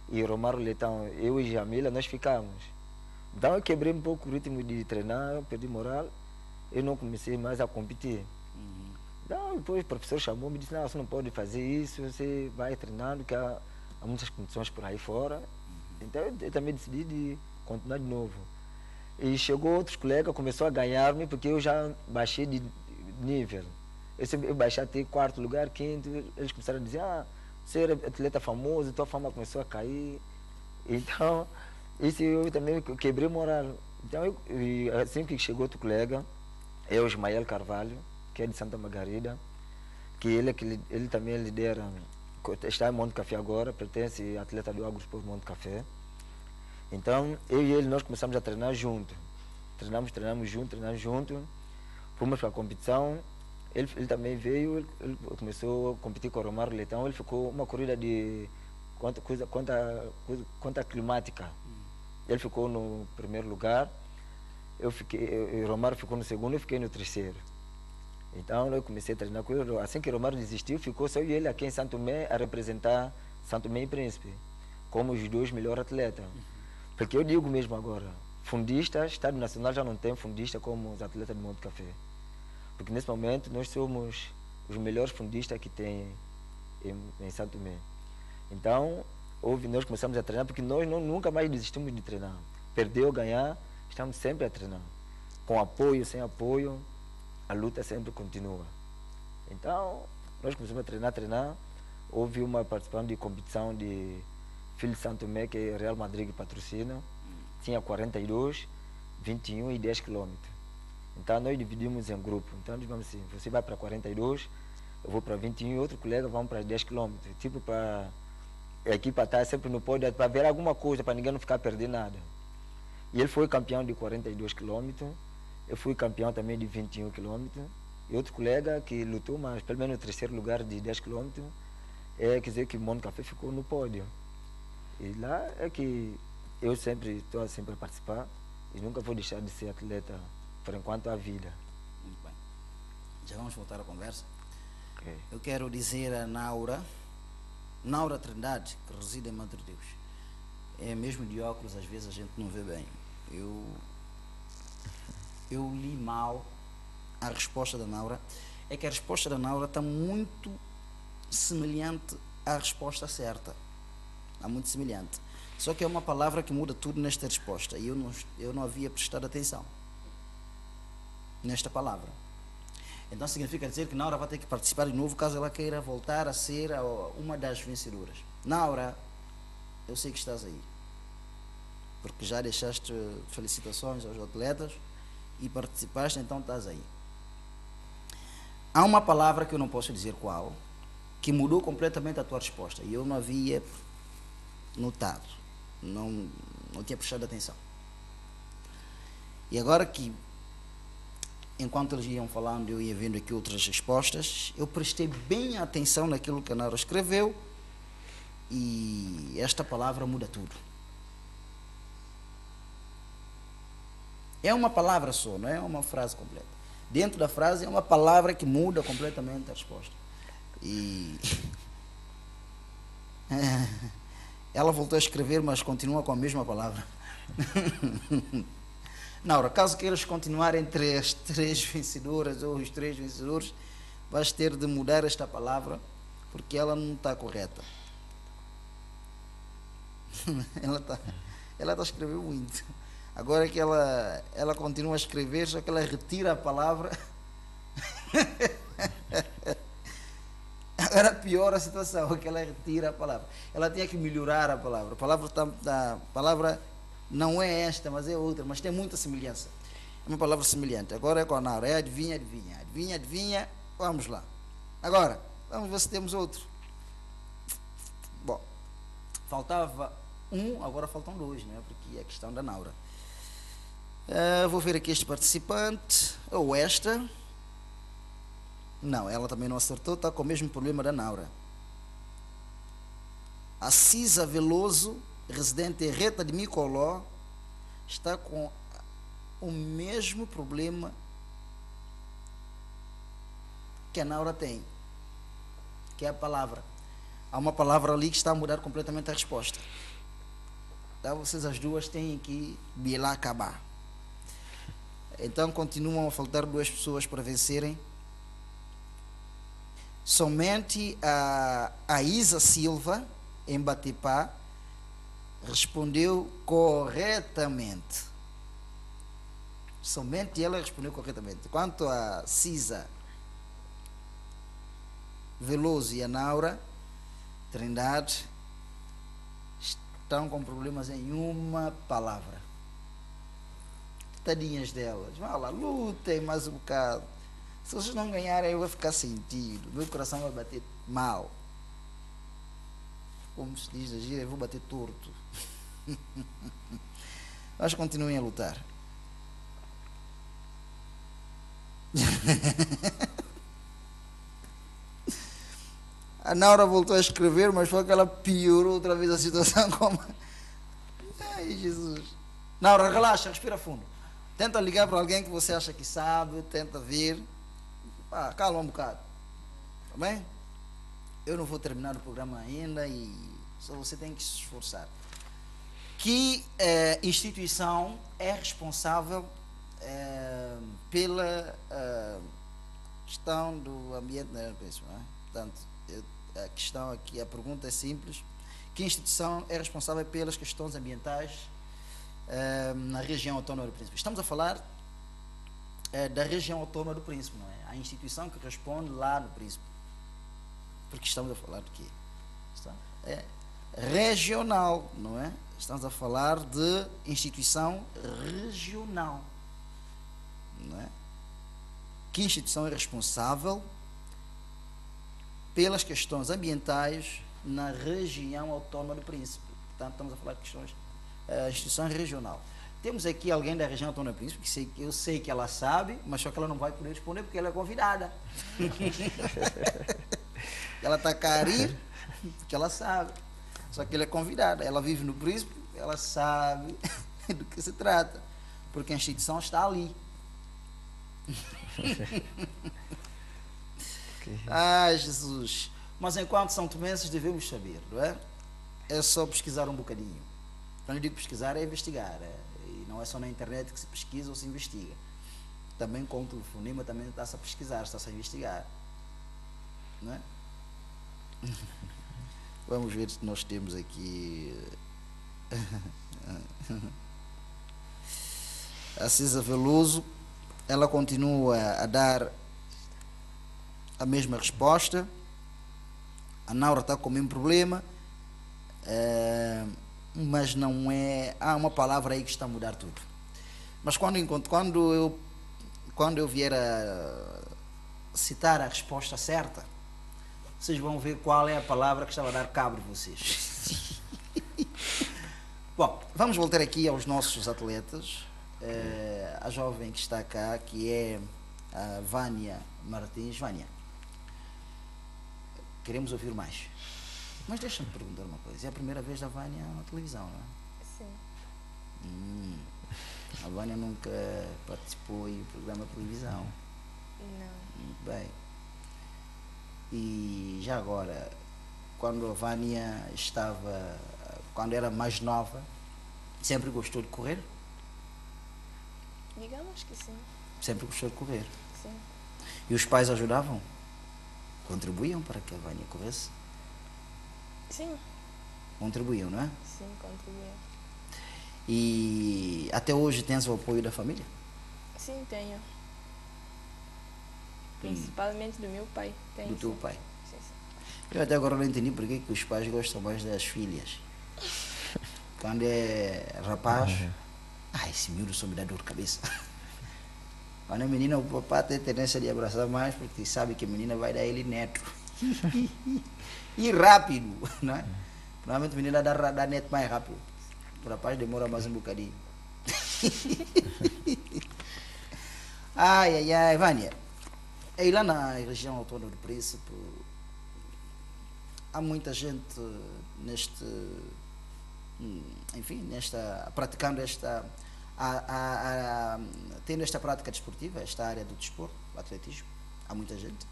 e o Romário Leitão, eu e Jamila, nós ficamos. Então eu quebrei um pouco o ritmo de treinar, perdi moral, eu não comecei mais a competir. Então, depois o professor chamou-me e disse, não, você não pode fazer isso, você vai treinando, que há muitas condições por aí fora. Então eu também decidi de continuar de novo. E chegou outros colegas, começou a ganhar-me, porque eu já baixei de nível. Eu baixei até 4º lugar, 5º, eles começaram a dizer, você era atleta famoso, tua fama começou a cair. Então, isso eu também quebrei moral. Então, assim que chegou outro colega, é o Ismael Carvalho, que é de Santa Margarida, que ele também lidera, está em Monte Café agora, pertence atleta do Agrosport Monte Café. Então, eu e ele, nós começamos a treinar junto. Treinamos junto, fomos para a competição. Ele também veio, ele começou a competir com o Romário Leitão, ele ficou uma corrida de conta climática. Ele ficou no 1º lugar, o Romário ficou no 2º, eu fiquei no 3º. Então eu comecei a treinar com ele. Assim que o Romário desistiu, ficou só ele aqui em Santo Tomé a representar Santo Tomé e Príncipe, como os 2 melhores atletas. Porque eu digo mesmo agora, fundistas, Estado Nacional já não tem fundista como os atletas do Monte Café. Porque nesse momento nós somos os melhores fundistas que tem em Santo Tomé. Então, nós começamos a treinar, porque nós nunca mais desistimos de treinar. Perder ou ganhar, estamos sempre a treinar. Com apoio, sem apoio, a luta sempre continua. Então, nós começamos a treinar. Houve uma participação de competição de Filho de Santo Tomé, que é Real Madrid que patrocina. Tinha 42, 21 e 10 km. Então nós dividimos em grupo. Então digamos assim, você vai para 42, eu vou para 21 e outro colega vão para 10 quilômetros. Tipo para a equipa estar sempre no pódio, para ver alguma coisa, para ninguém não ficar perdendo nada. E ele foi campeão de 42 quilômetros, eu fui campeão também de 21 quilômetros. E outro colega que lutou, mas pelo menos no terceiro lugar de 10 quilômetros, quer dizer que o Mono Café ficou no pódio. E lá é que eu sempre estou sempre a participar e nunca vou deixar de ser atleta por enquanto a vida. Muito bem. Já vamos voltar à conversa. Okay. Eu quero dizer a Naura Trindade, que reside em Madre Deus. É mesmo de óculos, às vezes a gente não vê bem. Eu li mal a resposta da Naura. É que a resposta da Naura está muito semelhante à resposta certa. Está muito semelhante. Só que é uma palavra que muda tudo nesta resposta. E eu não havia prestado atenção nesta palavra. Então significa dizer que Naura vai ter que participar de novo caso ela queira voltar a ser uma das vencedoras. Naura, eu sei que estás aí, porque já deixaste felicitações aos atletas e participaste, então estás aí. Há uma palavra que eu não posso dizer qual, que mudou completamente a tua resposta e eu não havia notado, não tinha prestado atenção. E agora que enquanto eles iam falando, eu ia vendo aqui outras respostas, eu prestei bem atenção naquilo que a Naura escreveu e esta palavra muda tudo. É uma palavra só, não é uma frase completa. Dentro da frase é uma palavra que muda completamente a resposta. E ela voltou a escrever, mas continua com a mesma palavra. Naura, caso queiras continuar entre as 3 vencedoras ou os 3 vencedores, vais ter de mudar esta palavra, porque ela não está correta. ela está a escrever muito. Agora que ela continua a escrever, só que ela retira a palavra. Agora piora a situação, que ela retira a palavra. Ela tinha que melhorar a palavra. A palavra não é esta, mas é outra, mas tem muita semelhança. É uma palavra semelhante. Agora é com a Naura, é adivinha, adivinha. Adivinha, adivinha, vamos lá. Agora, vamos ver se temos outro. Bom, faltava um, agora faltam 2, né? Porque é a questão da Naura. Vou ver aqui este participante, ou esta. Não, ela também não acertou, está com o mesmo problema da Naura. A Cisa Veloso, residente em Reta de Micoló, está com o mesmo problema que a Naura tem, que é a palavra. Há uma palavra ali que está a mudar completamente a resposta. Então vocês as duas têm que ir lá acabar. Então continuam a faltar 2 pessoas para vencerem. Somente a Isa Silva, em Batipá, respondeu corretamente. Somente ela respondeu corretamente. Quanto a Cisa Veloso e a Naura Trindade, estão com problemas em uma palavra. Tadinhas delas. Vá lá, lutem mais um bocado. Se vocês não ganharem, eu vou ficar sentido. Meu coração vai bater mal. Como se diz, eu vou bater torto. Mas continuem a lutar. A Naura voltou a escrever, mas foi que ela piorou outra vez a situação. Ai, Jesus. Naura, relaxa, respira fundo. Tenta ligar para alguém que você acha que sabe, tenta ver. Calma um bocado. Tá bem? Eu não vou terminar o programa ainda e só você tem que se esforçar. Que instituição é responsável pela questão do ambiente na Aeropeço, não é? Portanto, a questão aqui, a pergunta é simples. Que instituição é responsável pelas questões ambientais na região autónoma do Príncipe? Estamos a falar da região autónoma do Príncipe, não é? A instituição que responde lá no Príncipe. Porque estamos a falar de quê? É regional, não é? Estamos a falar de instituição regional, não é? Que instituição é responsável pelas questões ambientais na região autónoma do Príncipe? Portanto, estamos a falar de questões, instituição regional. Temos aqui alguém da região autónoma do Príncipe, que eu sei que ela sabe, mas só que ela não vai poder responder porque ela é convidada. Ela está a rir porque ela sabe. Só que ela é convidada. Ela vive no Príncipe, ela sabe do que se trata. Porque a instituição está ali. Ai, Jesus. Mas enquanto são tomenses devemos saber, não é? É só pesquisar um bocadinho. Quando eu digo pesquisar é investigar. E não é só na internet que se pesquisa ou se investiga. Também com o telefonema também está-se a pesquisar, está-se a investigar. Não é? Vamos ver se nós temos aqui. A Cisa Veloso, ela continua a dar a mesma resposta. A Naura está com o mesmo problema, mas não é. Há uma palavra aí que está a mudar tudo. Mas quando eu vier a citar a resposta certa, vocês vão ver qual é a palavra que estava a dar cabo de vocês. Bom, vamos voltar aqui aos nossos atletas. A jovem que está cá, que é a Vânia Martins. Vânia, queremos ouvir mais. Mas deixa-me perguntar uma coisa. É a primeira vez da Vânia na televisão, não é? Sim. A Vânia nunca participou em programa de televisão. Não. Muito bem. E já agora, quando a Vânia quando era mais nova, sempre gostou de correr? Digamos que sim. Sempre gostou de correr. Sim. E os pais ajudavam? Contribuíam para que a Vânia corresse? Sim. Contribuíam, não é? Sim, contribuía. E até hoje tens o apoio da família? Sim, tenho. Principalmente do meu pai. Tenho, Do teu sim. pai? Sim, sim. Eu até agora não entendi porque que os pais gostam mais das filhas. Quando é rapaz, esse miúdo só me dá dor de cabeça. Quando é menina, o papai tem tendência de abraçar mais porque sabe que a menina vai dar ele neto. E rápido, não é? Normalmente a menina dá neto mais rápido. O rapaz demora mais um bocadinho. Ai, Vânia. E lá na região autónoma do Príncipe, há muita gente praticando tendo esta prática desportiva, esta área do desporto, o atletismo. Há muita gente.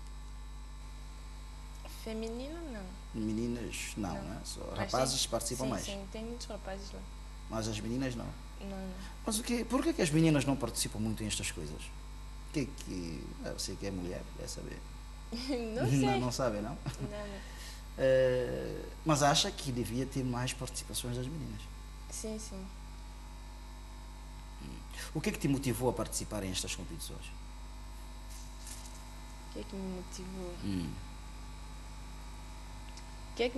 Feminino, não. Meninas, não, né? Só Mas rapazes tem, participam sim, mais. Sim, tem muitos rapazes lá. Mas as meninas não. Não. Mas por que as meninas não participam muito nestas coisas? Você que é mulher, quer saber? Não sei. Não sabe, não? Não. Mas acha que devia ter mais participações das meninas? Sim, sim. O que te motivou a participar em estas competições? O que é que me motivou? O que é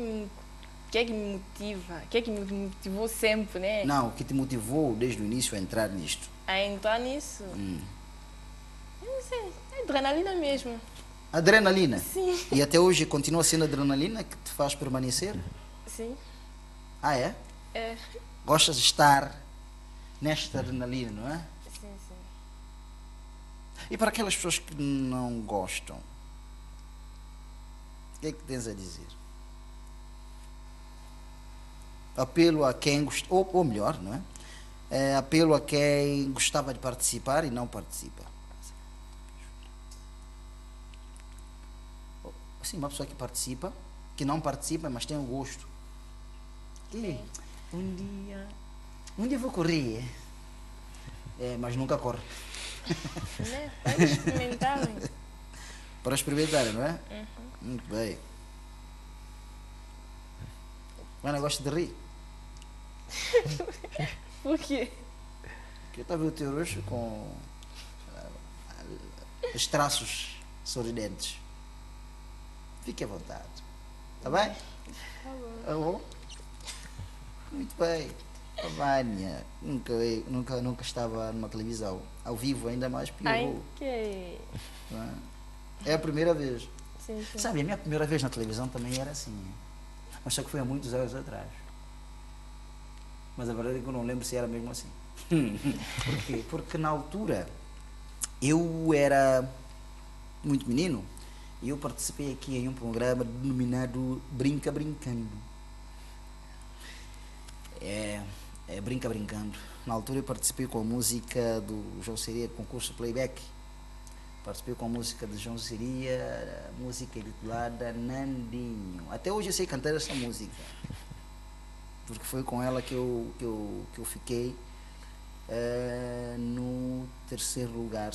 que me motiva? O que é que me motivou sempre, né? Não, o que te motivou desde o início a entrar nisto? A entrar nisso? Eu não sei. É adrenalina mesmo. Adrenalina? Sim. E até hoje continua sendo adrenalina que te faz permanecer? Sim. Ah, é? É. Gostas de estar nesta adrenalina, não é? Sim, sim. E para aquelas pessoas que não gostam, o que é que tens a dizer? Apelo a quem gostou, ou melhor, não é? Apelo a quem gostava de participar e não participa. Sim, uma pessoa que participa, que não participa, mas tem o gosto. Um dia vou correr, mas nunca corre. Né? Para experimentarem. Para experimentar, não é? Muito bem. Mas não gosta de rir? Por quê? Porque eu estava o teu rosto com os traços sorridentes. Fique à vontade. Está bem? Tá bom. Tá bom? Muito bem. A Vânia nunca estava numa televisão. Ao vivo ainda mais Ai, pior. que... Não é? É a primeira vez. Sim, sim. Sabe, a minha primeira vez na televisão também era assim. Mas só que foi há muitos anos atrás. Mas a verdade é que eu não lembro se era mesmo assim. Por quê? Porque na altura eu era muito menino e eu participei aqui em um programa denominado Brinca Brincando. Brinca Brincando. Na altura eu participei com a música do João Seria, concurso playback. Participei com a música de João Seria, a música intitulada Nandinho. Até hoje eu sei cantar essa música. Porque foi com ela que eu fiquei no terceiro lugar.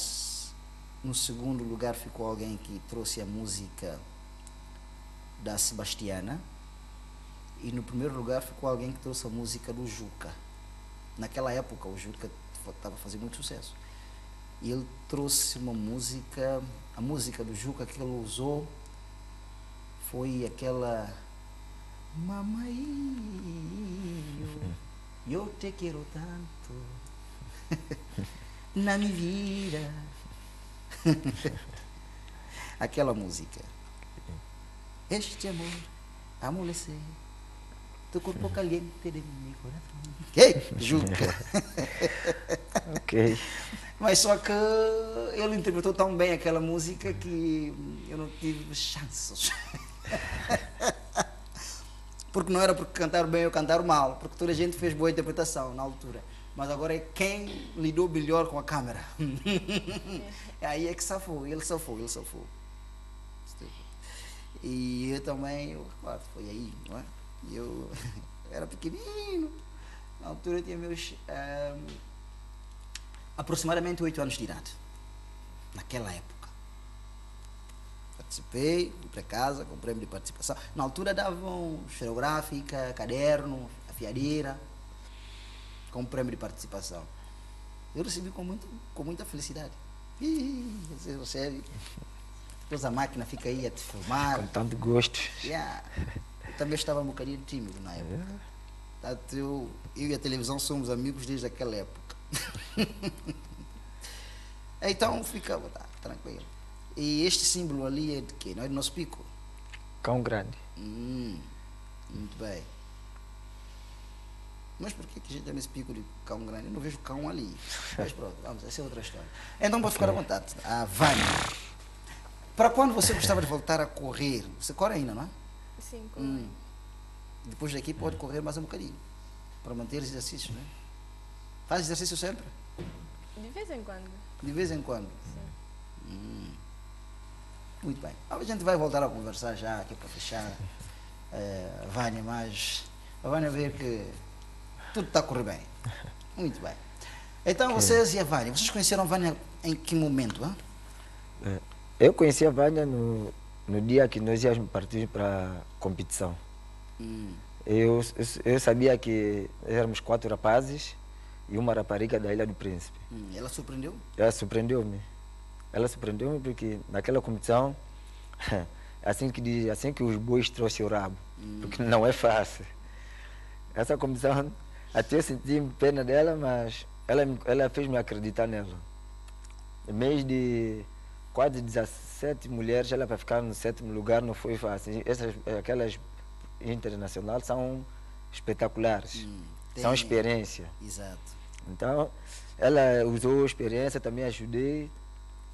No segundo lugar ficou alguém que trouxe a música da Sebastiana. E no primeiro lugar ficou alguém que trouxe a música do Juca. Naquela época o Juca estava fazendo muito sucesso. E ele trouxe uma música, a música do Juca que ele usou foi aquela Mamainho, eu te quero tanto na minha vida. Aquela música. Este amor amolecer, tu corpo caliente de mi coração. Ei, Juca. Ok. Mas só que ele interpretou tão bem aquela música que eu não tive chances. Porque não era porque cantaram bem ou cantaram mal, porque toda a gente fez boa interpretação na altura. Mas agora é quem lidou melhor com a câmera. Aí é que safou, ele safou. E eu também, eu recordo, foi aí, não é? Eu era pequenino, na altura eu tinha meus aproximadamente 8 anos de idade, naquela época. Participei, fui para casa com prêmio de participação. Na altura davam esferográfica, caderno, afiadeira, com prêmio de participação. Eu recebi com muita felicidade. Sério. Depois a máquina fica aí a te filmar. Com tanto gosto. Yeah. Eu também estava um bocadinho tímido na época. Portanto, eu e a televisão somos amigos desde aquela época. Então fica tranquilo. E este símbolo ali é de quê? Não é do nosso pico? Cão grande. Muito bem. Mas por que a gente tem esse pico de cão grande? Eu não vejo cão ali. Mas pronto, vamos, essa é outra história. Então pode ficar à vontade. A Vânia. Para quando você gostava de voltar a correr? Você corre ainda, não é? Sim, corre. Depois daqui pode correr mais um bocadinho. Para manter exercícios, né? Faz exercício sempre? De vez em quando. De vez em quando? Sim. Muito bem. A gente vai voltar a conversar já aqui para fechar. A Vânia, mas a Vânia ver que tudo está a correr bem. Muito bem. Então vocês e a Vânia, vocês conheceram a Vânia em que momento? Hein? Eu conheci a Vânia no dia que nós íamos partir para a competição. Eu sabia que éramos 4 rapazes e uma rapariga da Ilha do Príncipe. Ela surpreendeu? Ela surpreendeu-me. Porque naquela competição, assim que os bois trouxeram o rabo, porque não é fácil. Essa competição, até eu senti pena dela, mas ela fez-me acreditar nela. Em mês de quase 17 mulheres, ela para ficar no 7º lugar não foi fácil. Aquelas internacionais são espetaculares, são experiência. Exato. Então, ela usou a experiência, também ajudei,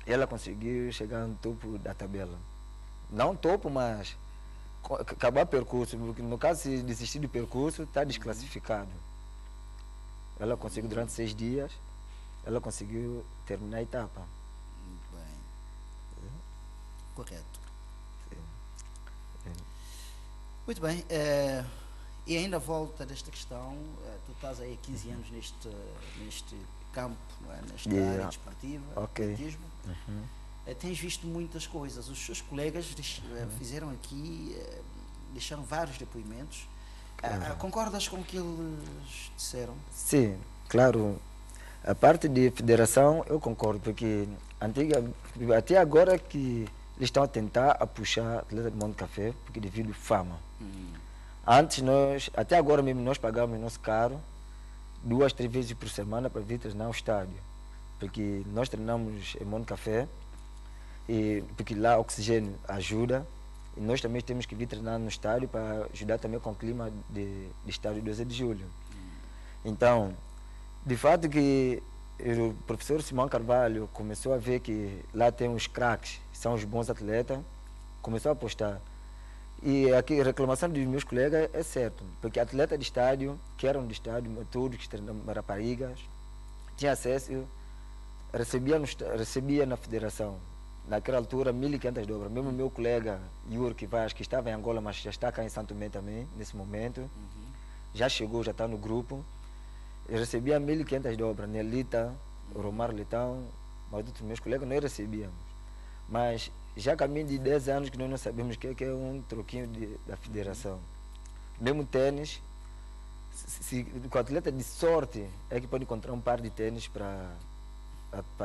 e ela conseguiu chegar no topo da tabela. Não topo, mas acabar o percurso, porque no caso, se desistir do percurso, está desclassificado. Ela conseguiu, durante 6 dias, ela conseguiu terminar a etapa. Muito bem. Correto. Muito bem. E ainda volta desta questão, tu estás aí há 15 anos neste campo, não é? Nesta área desportiva, atletismo. Tens visto muitas coisas. Os seus colegas fizeram aqui, deixaram vários depoimentos. Concordas com o que eles disseram? Sim, claro. A parte de federação eu concordo, porque até agora que eles estão a tentar a puxar a atleta de Monte Café, porque devido à fama. Antes até agora mesmo nós pagamos nosso caro 2, 3 vezes por semana para vir treinar o estádio. Porque nós treinamos em Monte Café, e porque lá o oxigênio ajuda, e nós também temos que vir treinar no estádio para ajudar também com o clima de estádio 12 de julho. Então, de fato que o professor Simão Carvalho começou a ver que lá tem os craques, são os bons atletas, começou a apostar. E aqui a reclamação dos meus colegas é certo, porque atleta de estádio, que eram de estádio, todos que treinam raparigas, tinha acesso, recebia na federação. Naquela altura, 1.500 dobras. Mesmo meu colega Yuri Vaz, que estava em Angola, mas já está cá em Santo Tomé também, nesse momento, já chegou, já está no grupo. Eu recebia 1.500 dobras. Nelita, Romar Letão, mas outros meus colegas nós recebíamos. Mas já caminho de 10 anos que nós não sabemos o que é um troquinho da federação. Mesmo tênis, com atleta de sorte é que pode encontrar um par de tênis para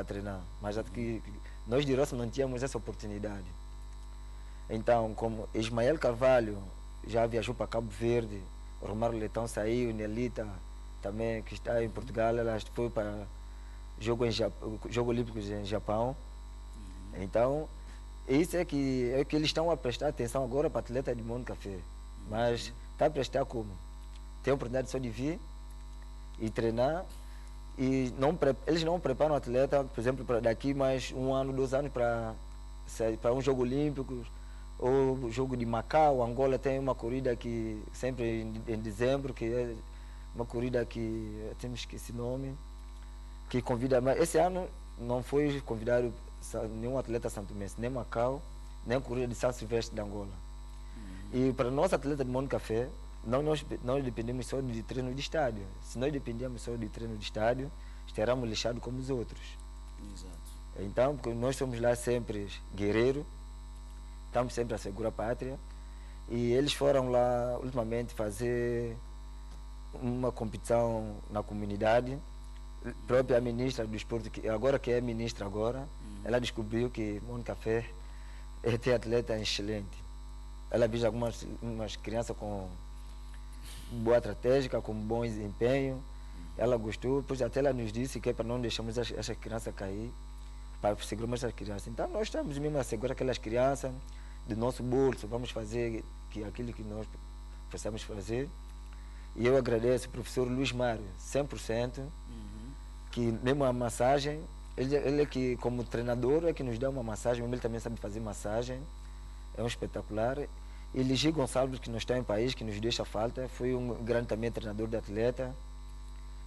treinar. Mas aqui, nós de Roça não tínhamos essa oportunidade. Então, como Ismael Carvalho já viajou para Cabo Verde, Romário Letão saiu, Nelita também, que está em Portugal, ela foi para Jogos Olímpicos em Japão. Então, isso é que eles estão a prestar atenção agora para atleta de Monte Café. Mas está a prestar como? Tem a oportunidade só de vir e treinar. E eles não preparam o atleta, por exemplo, para daqui mais 1 ano, 2 anos para um jogo olímpico ou jogo de Macau. Angola tem uma corrida que sempre em dezembro, que é uma corrida que temos que esse nome, que convida, mas esse ano não foi convidado nenhum atleta santomense, nem Macau, nem a corrida de São Silvestre de Angola. E para nós atletas de Monte Café, nós dependemos só de treino de estádio. Se nós dependíamos só de treino de estádio, estaríamos lixados como os outros. Exato. Então, porque nós somos lá sempre guerreiros, estamos sempre a segurar a pátria. E eles foram lá, ultimamente, fazer uma competição na comunidade. A própria ministra do esporte, que é ministra agora, ela descobriu que Monte Café tem atleta excelente. Ela viu umas crianças com boa estratégia, com bom desempenho. Ela gostou, pois até ela nos disse que é para não deixarmos essas crianças cair, para segurarmos essas crianças. Então nós estamos mesmo a segurar aquelas crianças do nosso bolso, vamos fazer aquilo que nós precisamos fazer. E eu agradeço ao professor Luiz Mário, 100%, que mesmo a massagem, ele é que como treinador é que nos dá uma massagem, ele também sabe fazer massagem, é um espetacular. E Ligi Gonçalves, que não está em país, que nos deixa falta, foi um grande também treinador de atleta.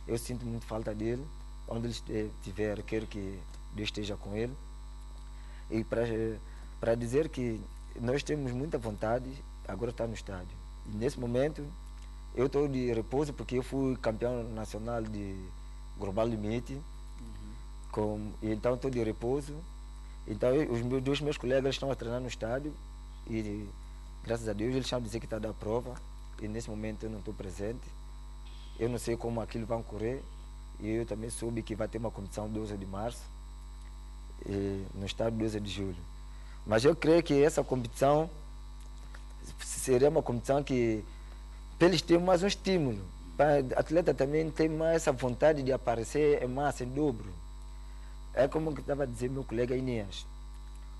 Eu sinto muito falta dele. Onde ele estiver, quero que Deus esteja com ele. E para dizer que nós temos muita vontade, agora está no estádio. E nesse momento, eu estou de repouso porque eu fui campeão nacional de Global Limite. Então estou de repouso. Então os meus colegas estão a treinar no estádio e graças a Deus eles estão a dizer que está a dar prova e nesse momento eu não estou presente. Eu não sei como aquilo vai ocorrer e eu também soube que vai ter uma competição 12 de março no estádio 12 de julho. Mas eu creio que essa competição seria uma competição que para eles terem mais um estímulo. Para o atleta também ter mais essa vontade de aparecer em massa, em dobro. É como que estava a dizer meu colega Inês.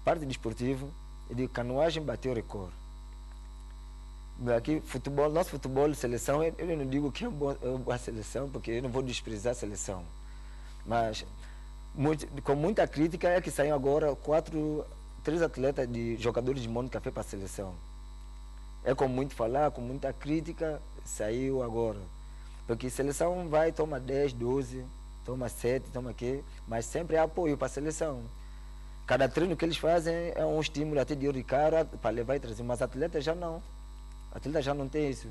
Parte desportiva, de canoagem bateu recorde. Aqui, nosso futebol, seleção, eu não digo que é uma boa seleção, porque eu não vou desprezar a seleção. Mas, com muita crítica, é que saíram agora 3 atletas jogadores de Monte Café para a seleção. É com muito falar, com muita crítica, saiu agora. Porque a seleção vai, toma 10, 12, toma 7, toma quê, mas sempre há apoio para a seleção. Cada treino que eles fazem é um estímulo até de cara para levar e trazer, mas atletas já não. Atletas já não tem isso.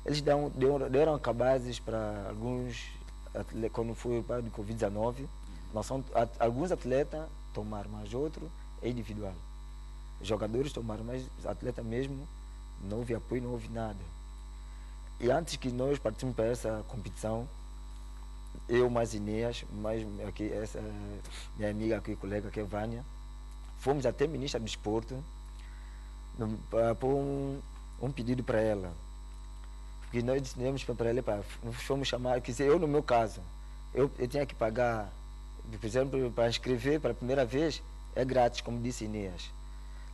Eles deram cabazes para alguns, quando foi para o Covid-19, alguns atletas tomaram, mas outros é individual. Jogadores tomaram, mas atletas mesmo, não houve apoio, não houve nada. E antes que nós partimos para essa competição, eu mais Inês, mais aqui, essa minha amiga aqui, colega que é Vânia, fomos até ministra do Desporto para pôr um pedido para ela. porque nós dissemos para ele, nós fomos chamar, quer dizer, eu no meu caso, eu tinha que pagar, por exemplo, para inscrever para a primeira vez, é grátis, como disse Inês.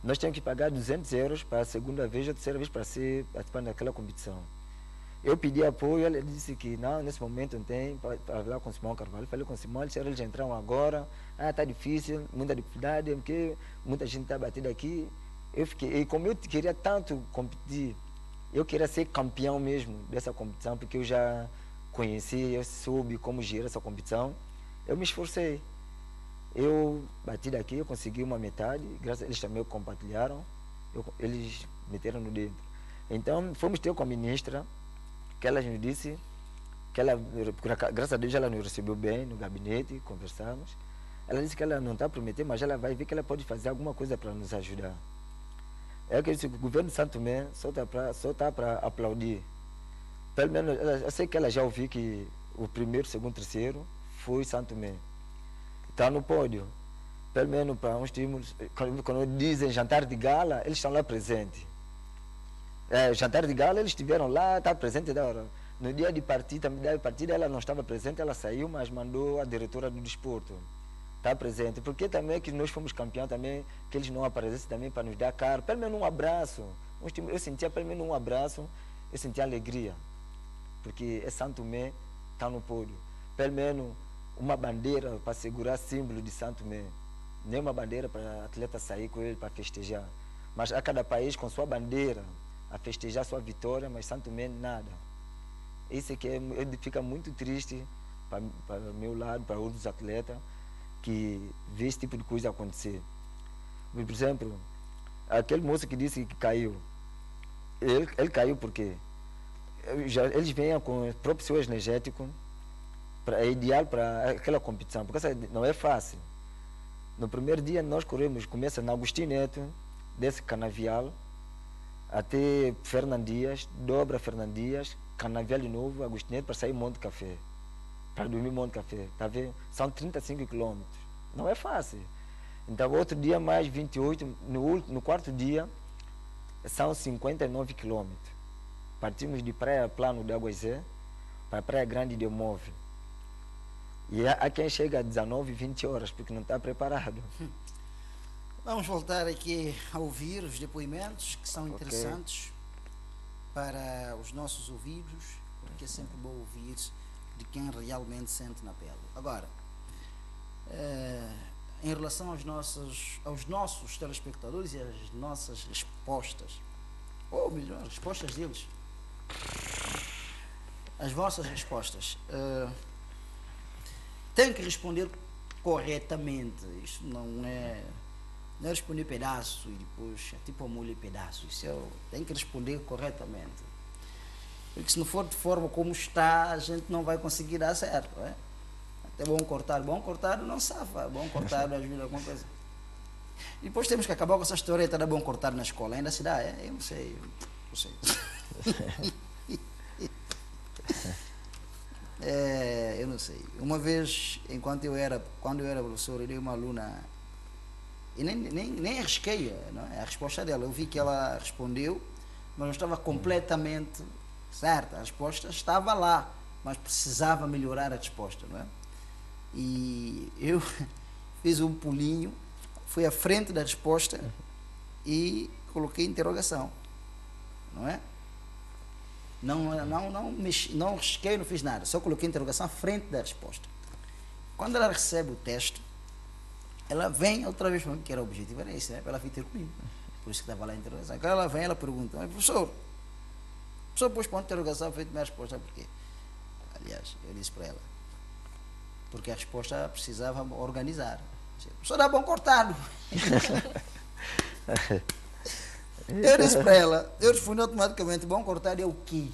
Nós tínhamos que pagar 200 euros para a segunda vez ou a terceira vez para ser participante daquela competição. Eu pedi apoio, ele disse que não, nesse momento não tem, para falar com o Simão Carvalho. Falei com o Simão, eles entraram agora, está difícil, muita dificuldade, porque muita gente está batida aqui. Eu fiquei, e como eu queria tanto competir, eu queria ser campeão mesmo dessa competição, porque eu já conheci, eu soube como gerir essa competição, eu me esforcei. Eu bati daqui, eu consegui uma metade, graças a eles também compartilharam, eles meteram no dentro. Então, fomos ter com a ministra, que ela nos disse, que ela, graças a Deus, ela nos recebeu bem no gabinete, conversamos. Ela disse que ela não está a prometer, mas ela vai ver que ela pode fazer alguma coisa para nos ajudar. É que o governo de Santo Tomé só está para aplaudir. Pelo menos, eu sei que ela já ouviu que o primeiro, segundo, terceiro foi Santo Tomé. Está no pódio. Pelo menos para uns estímulos, quando dizem jantar de gala, eles estão lá presentes. Jantar de gala, eles estiveram lá, está presente da hora. No dia de partida, ela não estava presente, ela saiu, mas mandou a diretora do desporto. Está presente. Porque também que nós fomos campeão também, que eles não aparecessem também para nos dar cara. Pelo menos um abraço. Eu sentia pelo menos um abraço, eu sentia alegria. Porque é Santo Tomé, está no pódio. Pelo menos uma bandeira para segurar símbolo de Santo Tomé. Nem uma bandeira para atleta sair com ele para festejar. Mas a cada país com sua bandeira, a festejar sua vitória, mas Santo Tomé nada. Isso é que fica muito triste para o meu lado, para outros atletas, que vê esse tipo de coisa acontecer. Por exemplo, aquele moço que disse que caiu, ele caiu porque eles vêm com o próprio seu energético, é ideal para aquela competição, porque não é fácil. No primeiro dia nós começa na Agostinho Neto, desse Canavial, até Fernandias, dobra Fernandias, Canavial de novo, Agostinho Neto, para sair Monte Café. Para dormir Monte Café, tá vendo? São 35 quilômetros. Não é fácil. Então, outro dia mais 28, no quarto dia, são 59 quilômetros. Partimos de Praia Plano de Aguazé para Praia Grande de Move. E há quem chega a 19, 20 horas, porque não está preparado. Vamos voltar aqui a ouvir os depoimentos, que são interessantes para os nossos ouvidos, porque é sempre bom ouvir de quem realmente sente na pele. Agora, em relação aos nossos telespectadores e às nossas respostas, ou melhor, as respostas deles, as vossas respostas, tem que responder corretamente. Isso não é responder pedaço e depois tipo molho pedaço. Tem que responder corretamente. Porque se não for de forma como está, a gente não vai conseguir dar certo. É? Até bom cortado não safa, bom cortado ajuda alguma coisa. E depois temos que acabar com essa história de bom cortado na escola. Ainda se dá, é? Eu não sei. Eu não sei. Uma vez, quando eu era professor, eu dei uma aluna e nem arrisquei a resposta dela. Eu vi que ela respondeu, mas não estava completamente certa. A resposta estava lá, mas precisava melhorar a resposta, não é? E eu fiz um pulinho, fui à frente da resposta e coloquei interrogação, não é? Não risquei, não fiz nada, só coloquei interrogação à frente da resposta. Quando ela recebe o teste, ela vem outra vez para mim, que era o objetivo, era esse, né? Para ela vir ter comigo. Por isso que estava lá a interrogação. Quando ela vem, ela pergunta: professor, pôs ponto de interrogação à frente da minha resposta, por quê? Aliás, eu disse para ela, porque a resposta precisava organizar. Professor, dá bom cortado. Eu disse para ela, eu respondi automaticamente: bom cortado é o quê?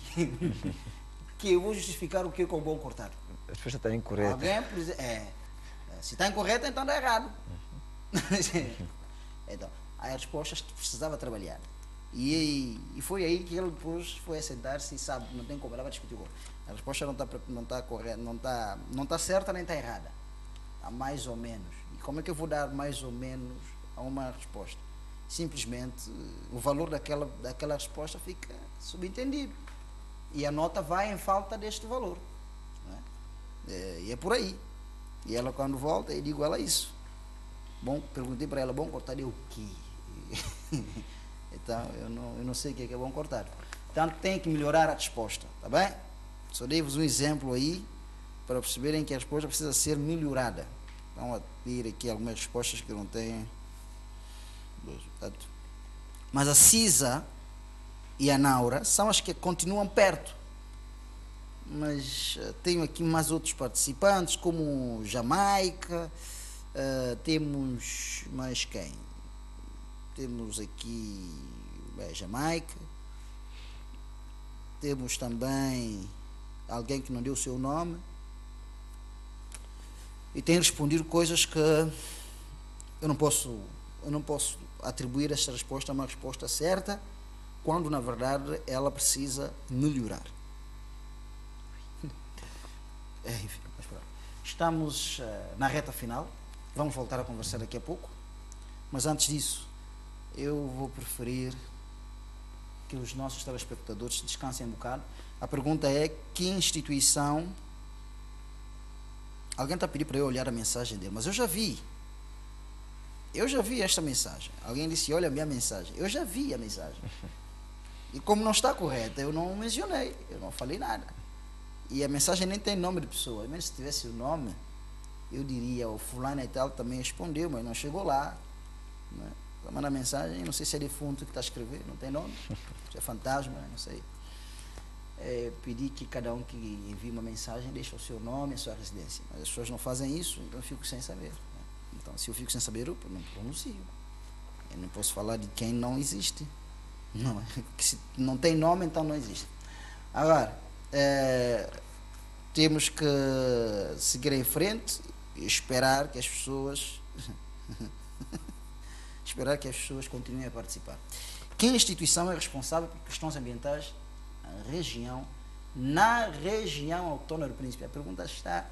Que eu vou justificar o que com bom cortado? A resposta está incorreta. Alguém, se está incorreta, então está errado. Então, a resposta precisava trabalhar. E foi aí que ele depois foi a sentar-se e sabe, não tem como, ela vai discutir. A resposta não está correta, não está certa nem está errada. Está mais ou menos. E como é que eu vou dar mais ou menos a uma resposta? Simplesmente o valor daquela resposta fica subentendido. e a nota vai em falta deste valor. E é por aí. E ela, quando volta, eu digo a ela isso. Bom, perguntei para ela, bom cortar o quê? Então, eu não sei o que é bom cortar. Então, tem que melhorar a resposta, tá bem? Só dei-vos um exemplo aí, para perceberem que a resposta precisa ser melhorada. Vamos ter aqui algumas respostas que não têm. Mas a Cisa e a Naura são as que continuam perto. Mas tenho aqui mais outros participantes, como Jamaica, temos mais quem? Temos aqui Jamaica, temos também alguém que não deu o seu nome, e tem respondido coisas que eu não posso atribuir esta resposta a uma resposta certa, quando na verdade ela precisa melhorar. Enfim, estamos na reta final, vamos voltar a conversar daqui a pouco, mas antes disso eu vou preferir que os nossos telespectadores descansem um bocado. A pergunta é: que instituição... Alguém está a pedir para eu olhar a mensagem dele, mas eu já vi esta mensagem. Alguém disse, olha a minha mensagem. Eu já vi a mensagem. E como não está correta, eu não mencionei, eu não falei nada. E a mensagem nem tem nome de pessoa. Mesmo se tivesse o nome, eu diria, o fulano e tal também respondeu, mas não chegou lá. Né? Manda a mensagem, não sei se é defunto que está a escrever, não tem nome. Se é fantasma, não sei. Pedir que cada um que envie uma mensagem deixe o seu nome e a sua residência. Mas as pessoas não fazem isso, então eu fico sem saber. Né? Então, se eu fico sem saber, eu não pronuncio. Eu não posso falar de quem não existe. Não, se não tem nome, então não existe. Agora, temos que seguir em frente e esperar que as pessoas continuem a participar. Que instituição é responsável por questões ambientais na região autónoma do Príncipe? A pergunta está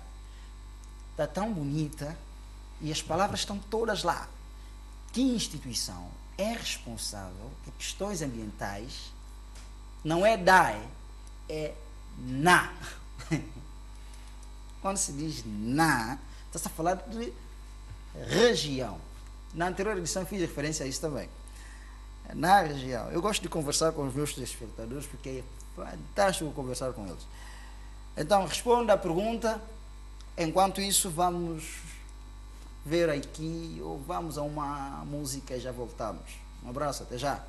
tão bonita e as palavras estão todas lá. Que instituição é responsável por questões ambientais? Não é é na. Quando se diz na, está-se a falar de região. Na anterior edição fiz referência a isso também. Na região. Eu gosto de conversar com os meus telespectadores porque é fantástico conversar com eles. Então, responda a pergunta. Enquanto isso, vamos ver aqui, ou vamos a uma música e já voltamos. Um abraço, até já.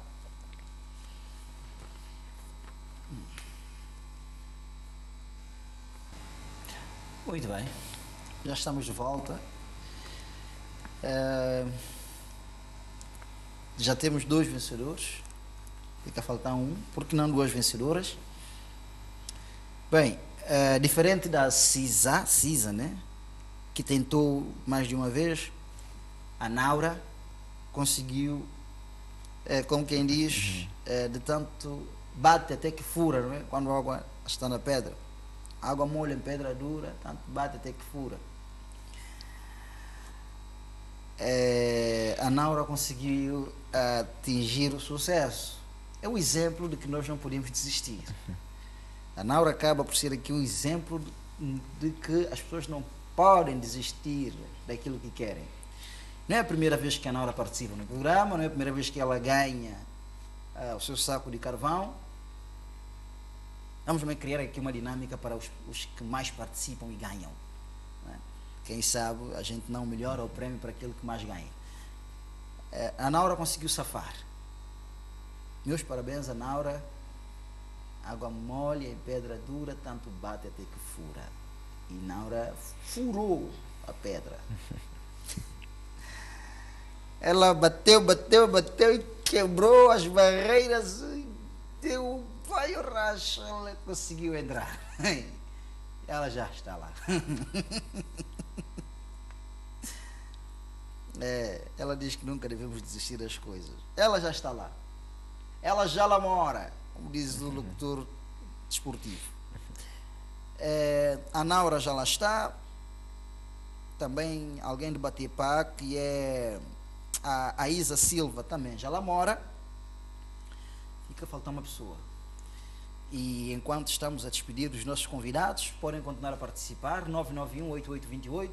Muito bem. Já estamos de volta. Já temos 2 vencedores, fica a faltar um, porque não 2 vencedoras? Bem, diferente da Cisa, né, que tentou mais de uma vez, a Naura conseguiu, como quem diz, de tanto bate até que fura, não é? Quando a água está na pedra, a água molha em pedra dura, tanto bate até que fura. A Naura conseguiu atingir o sucesso. É um exemplo de que nós não podemos desistir. A Naura acaba por ser aqui um exemplo de que as pessoas não podem desistir daquilo que querem. Não é a primeira vez que a Naura participa no programa, não é a primeira vez que ela ganha o seu saco de carvão. Vamos também criar aqui uma dinâmica para os que mais participam e ganham. Quem sabe a gente não melhora o prêmio para aquele que mais ganha. A Naura conseguiu safar. Meus parabéns a Naura. Água molha em pedra dura, tanto bate até que fura. E Naura furou a pedra. Ela bateu e quebrou as barreiras. Deu vai o racho. Ela conseguiu entrar. Ela já está lá. Ela diz que nunca devemos desistir das coisas. Ela já está lá. Ela já lá mora, como diz o locutor desportivo. A Naura já lá está. Também alguém de Batipá, que é a Isa Silva, também já lá mora. Fica faltando uma pessoa. E enquanto estamos a despedir dos nossos convidados, podem continuar a participar. 991-8828,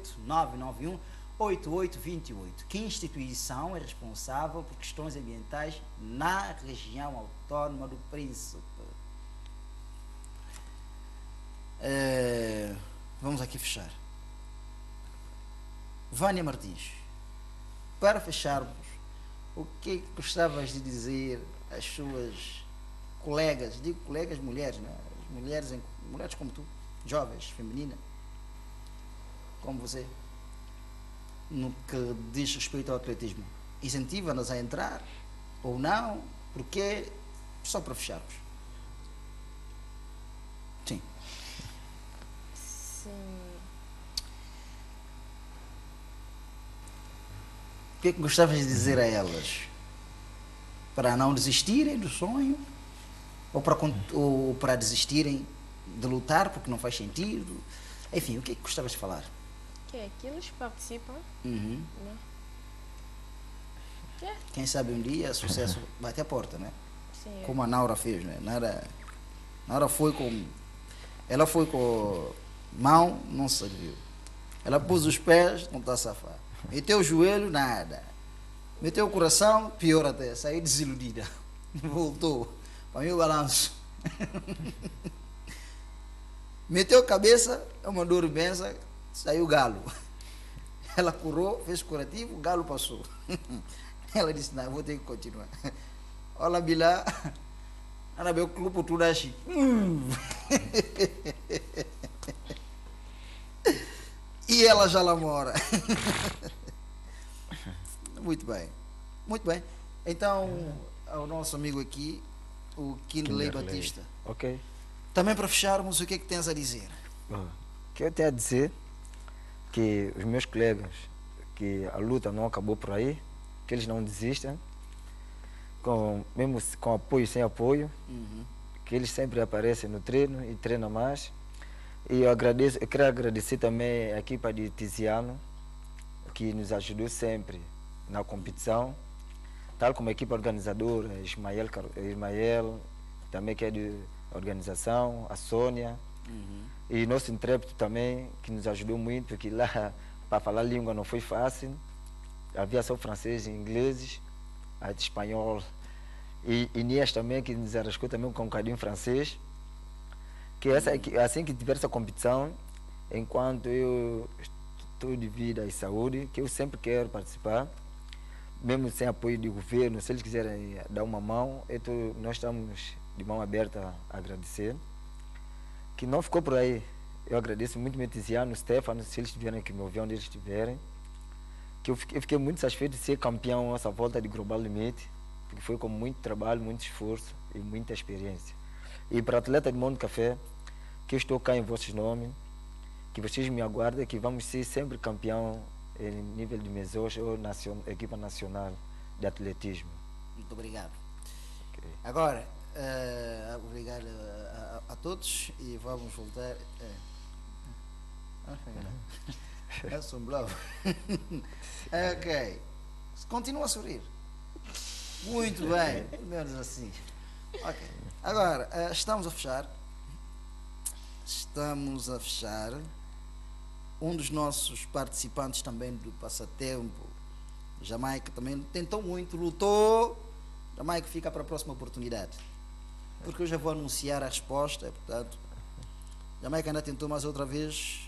991-8828. Que instituição é responsável por questões ambientais na região autónoma do Príncipe? Vamos aqui fechar. Vânia Martins, para fecharmos, o que gostavas de dizer às suas colegas, digo colegas mulheres, né? Mulheres como tu, jovens, femininas, como você, no que diz respeito ao atletismo? Incentiva-nas a entrar ou não? Porque, só para fecharmos. Sim. Sim. O que é que gostavas de dizer a elas? Para não desistirem do sonho? Ou para desistirem de lutar porque não faz sentido? Enfim, o que é que gostavas de falar? Que eles participam. Uhum. Né? Quem sabe um dia sucesso bate a porta, né? Sim, Como a Naura fez, né? Naura foi com... Ela foi com mão, não serviu. Ela pôs os pés, não está a safar. Meteu o joelho, nada. Meteu o coração, pior até. Saiu desiludida. Voltou. Para mim o balanço. Meteu a cabeça, é uma dor imensa, saiu galo. Ela curou, fez curativo, o galo passou. Ela disse, não, vou ter que continuar. Olha, Bilá, Ana meu clube tudo assim. E ela já lá mora. Muito bem. Muito bem. Então, ao nosso amigo aqui, o Kinderley Batista. Ok. Também para fecharmos, o que é que tens a dizer? O que eu tenho a dizer que os meus colegas, que a luta não acabou por aí, que eles não desistem, mesmo com apoio, sem apoio, que eles sempre aparecem no treino e treinam mais. E eu quero agradecer também a equipa de Tiziano, que nos ajudou sempre na competição, tal como a equipa organizadora, Ismael, também que é de organização, a Sônia, e nosso intérprete também, que nos ajudou muito, porque lá, para falar língua não foi fácil, havia só francês e inglês, a de espanhol, e Inês também, que nos arriscou também com um bocadinho francês, que assim que tiver essa competição, enquanto eu estou de vida e saúde, que eu sempre quero participar, mesmo sem apoio do governo, se eles quiserem dar uma mão, nós estamos de mão aberta a agradecer. Que não ficou por aí. Eu agradeço muito meu Tiziano, Stefano, se eles estiverem aqui, me ouvir onde eles estiverem. Que eu fiquei muito satisfeito de ser campeão nessa volta de Global Limite, porque foi com muito trabalho, muito esforço e muita experiência. E para a atleta de Monte Café, que eu estou cá em vossos nomes, que vocês me aguardem, que vamos ser sempre campeão em nível de mesões ou equipa nacional de atletismo. Muito obrigado. Okay. Agora, obrigado a todos e vamos voltar. Assombrado. Ok. Continua a sorrir. Muito bem. Pelo menos assim. Ok. Agora, estamos a fechar. Um dos nossos participantes também do passatempo, Jamaica, também tentou muito, lutou. Jamaica fica para a próxima oportunidade. Porque eu já vou anunciar a resposta, portanto. Jamaica ainda tentou mais outra vez.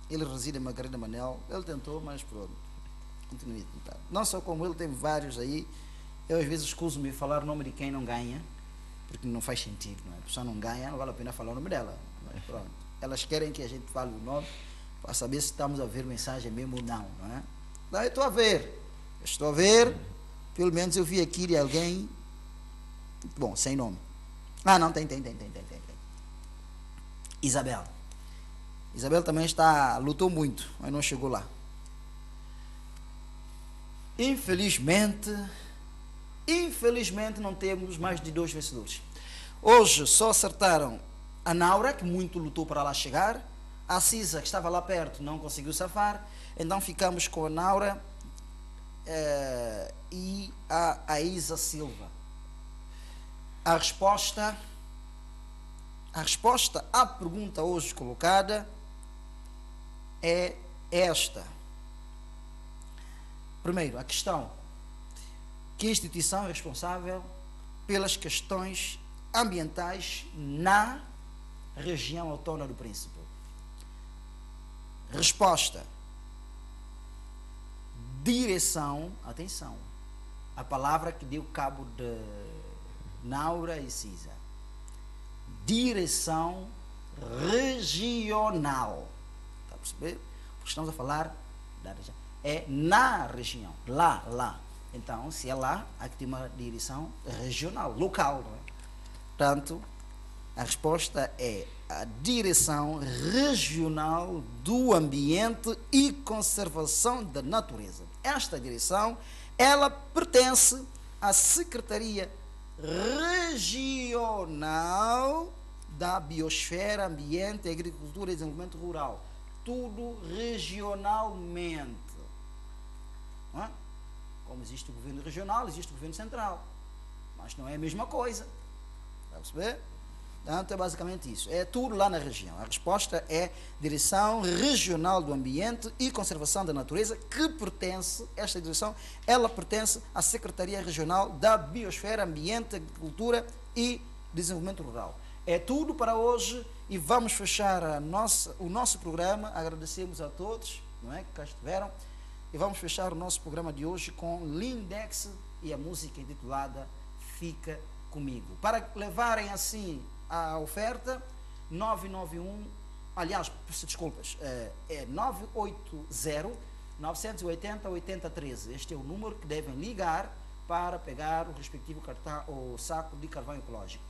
Ele reside em Margarida Manel. Ele tentou, mas pronto. Continue a tentar. Não só como ele, tem vários aí. Eu às vezes escuso-me falar o nome de quem não ganha, porque não faz sentido, não é? A pessoa não ganha, não vale a pena falar o nome dela. Mas pronto. Elas querem que a gente fale o nome para saber se estamos a ver mensagem mesmo ou não, não é? Não, eu estou a ver. Pelo menos eu vi aqui de alguém. Bom, sem nome. Ah, não, tem. Isabel. Isabel também lutou muito, mas não chegou lá. Infelizmente não temos mais de 2 vencedores. Hoje só acertaram a Naura, que muito lutou para lá chegar. A Cisa, que estava lá perto, não conseguiu safar. Então ficamos com a Naura e a Isa Silva. A resposta A resposta à pergunta hoje colocada é esta. Primeiro, a questão: que instituição é responsável pelas questões ambientais na região autónoma do Príncipe? Resposta: direção, atenção, a palavra que deu cabo de Naura e Cisa. Direção regional. Está a perceber? Porque estamos a falar da região. É na região, lá. Então, se é lá, há que ter uma direção regional, local. Não é? Portanto, a resposta é a Direção Regional do Ambiente e Conservação da Natureza. Esta direção, ela pertence à Secretaria Regional da Biosfera, Ambiente, Agricultura e Desenvolvimento Rural. Tudo regionalmente. Não é? Como existe o governo regional, existe o governo central. Mas não é a mesma coisa. Está a perceber? Portanto, é basicamente isso. É tudo lá na região. A resposta é Direção Regional do Ambiente e Conservação da Natureza, que pertence, esta direção, ela pertence à Secretaria Regional da Biosfera, Ambiente, Agricultura e Desenvolvimento Rural. É tudo para hoje e vamos fechar o nosso programa. Agradecemos a todos, não é, que cá estiveram. E vamos fechar o nosso programa de hoje com Lindex e a música intitulada Fica Comigo. Para levarem assim a oferta, 991, aliás, desculpas, é 980-980-8013. Este é o número que devem ligar para pegar o respectivo o saco de carvão ecológico.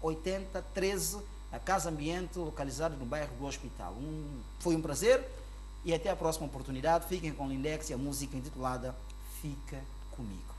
980-8013, a Casa Ambiente, localizada no bairro do Hospital. Foi um prazer e até a próxima oportunidade. Fiquem com o Lindex e a música intitulada Fica Comigo.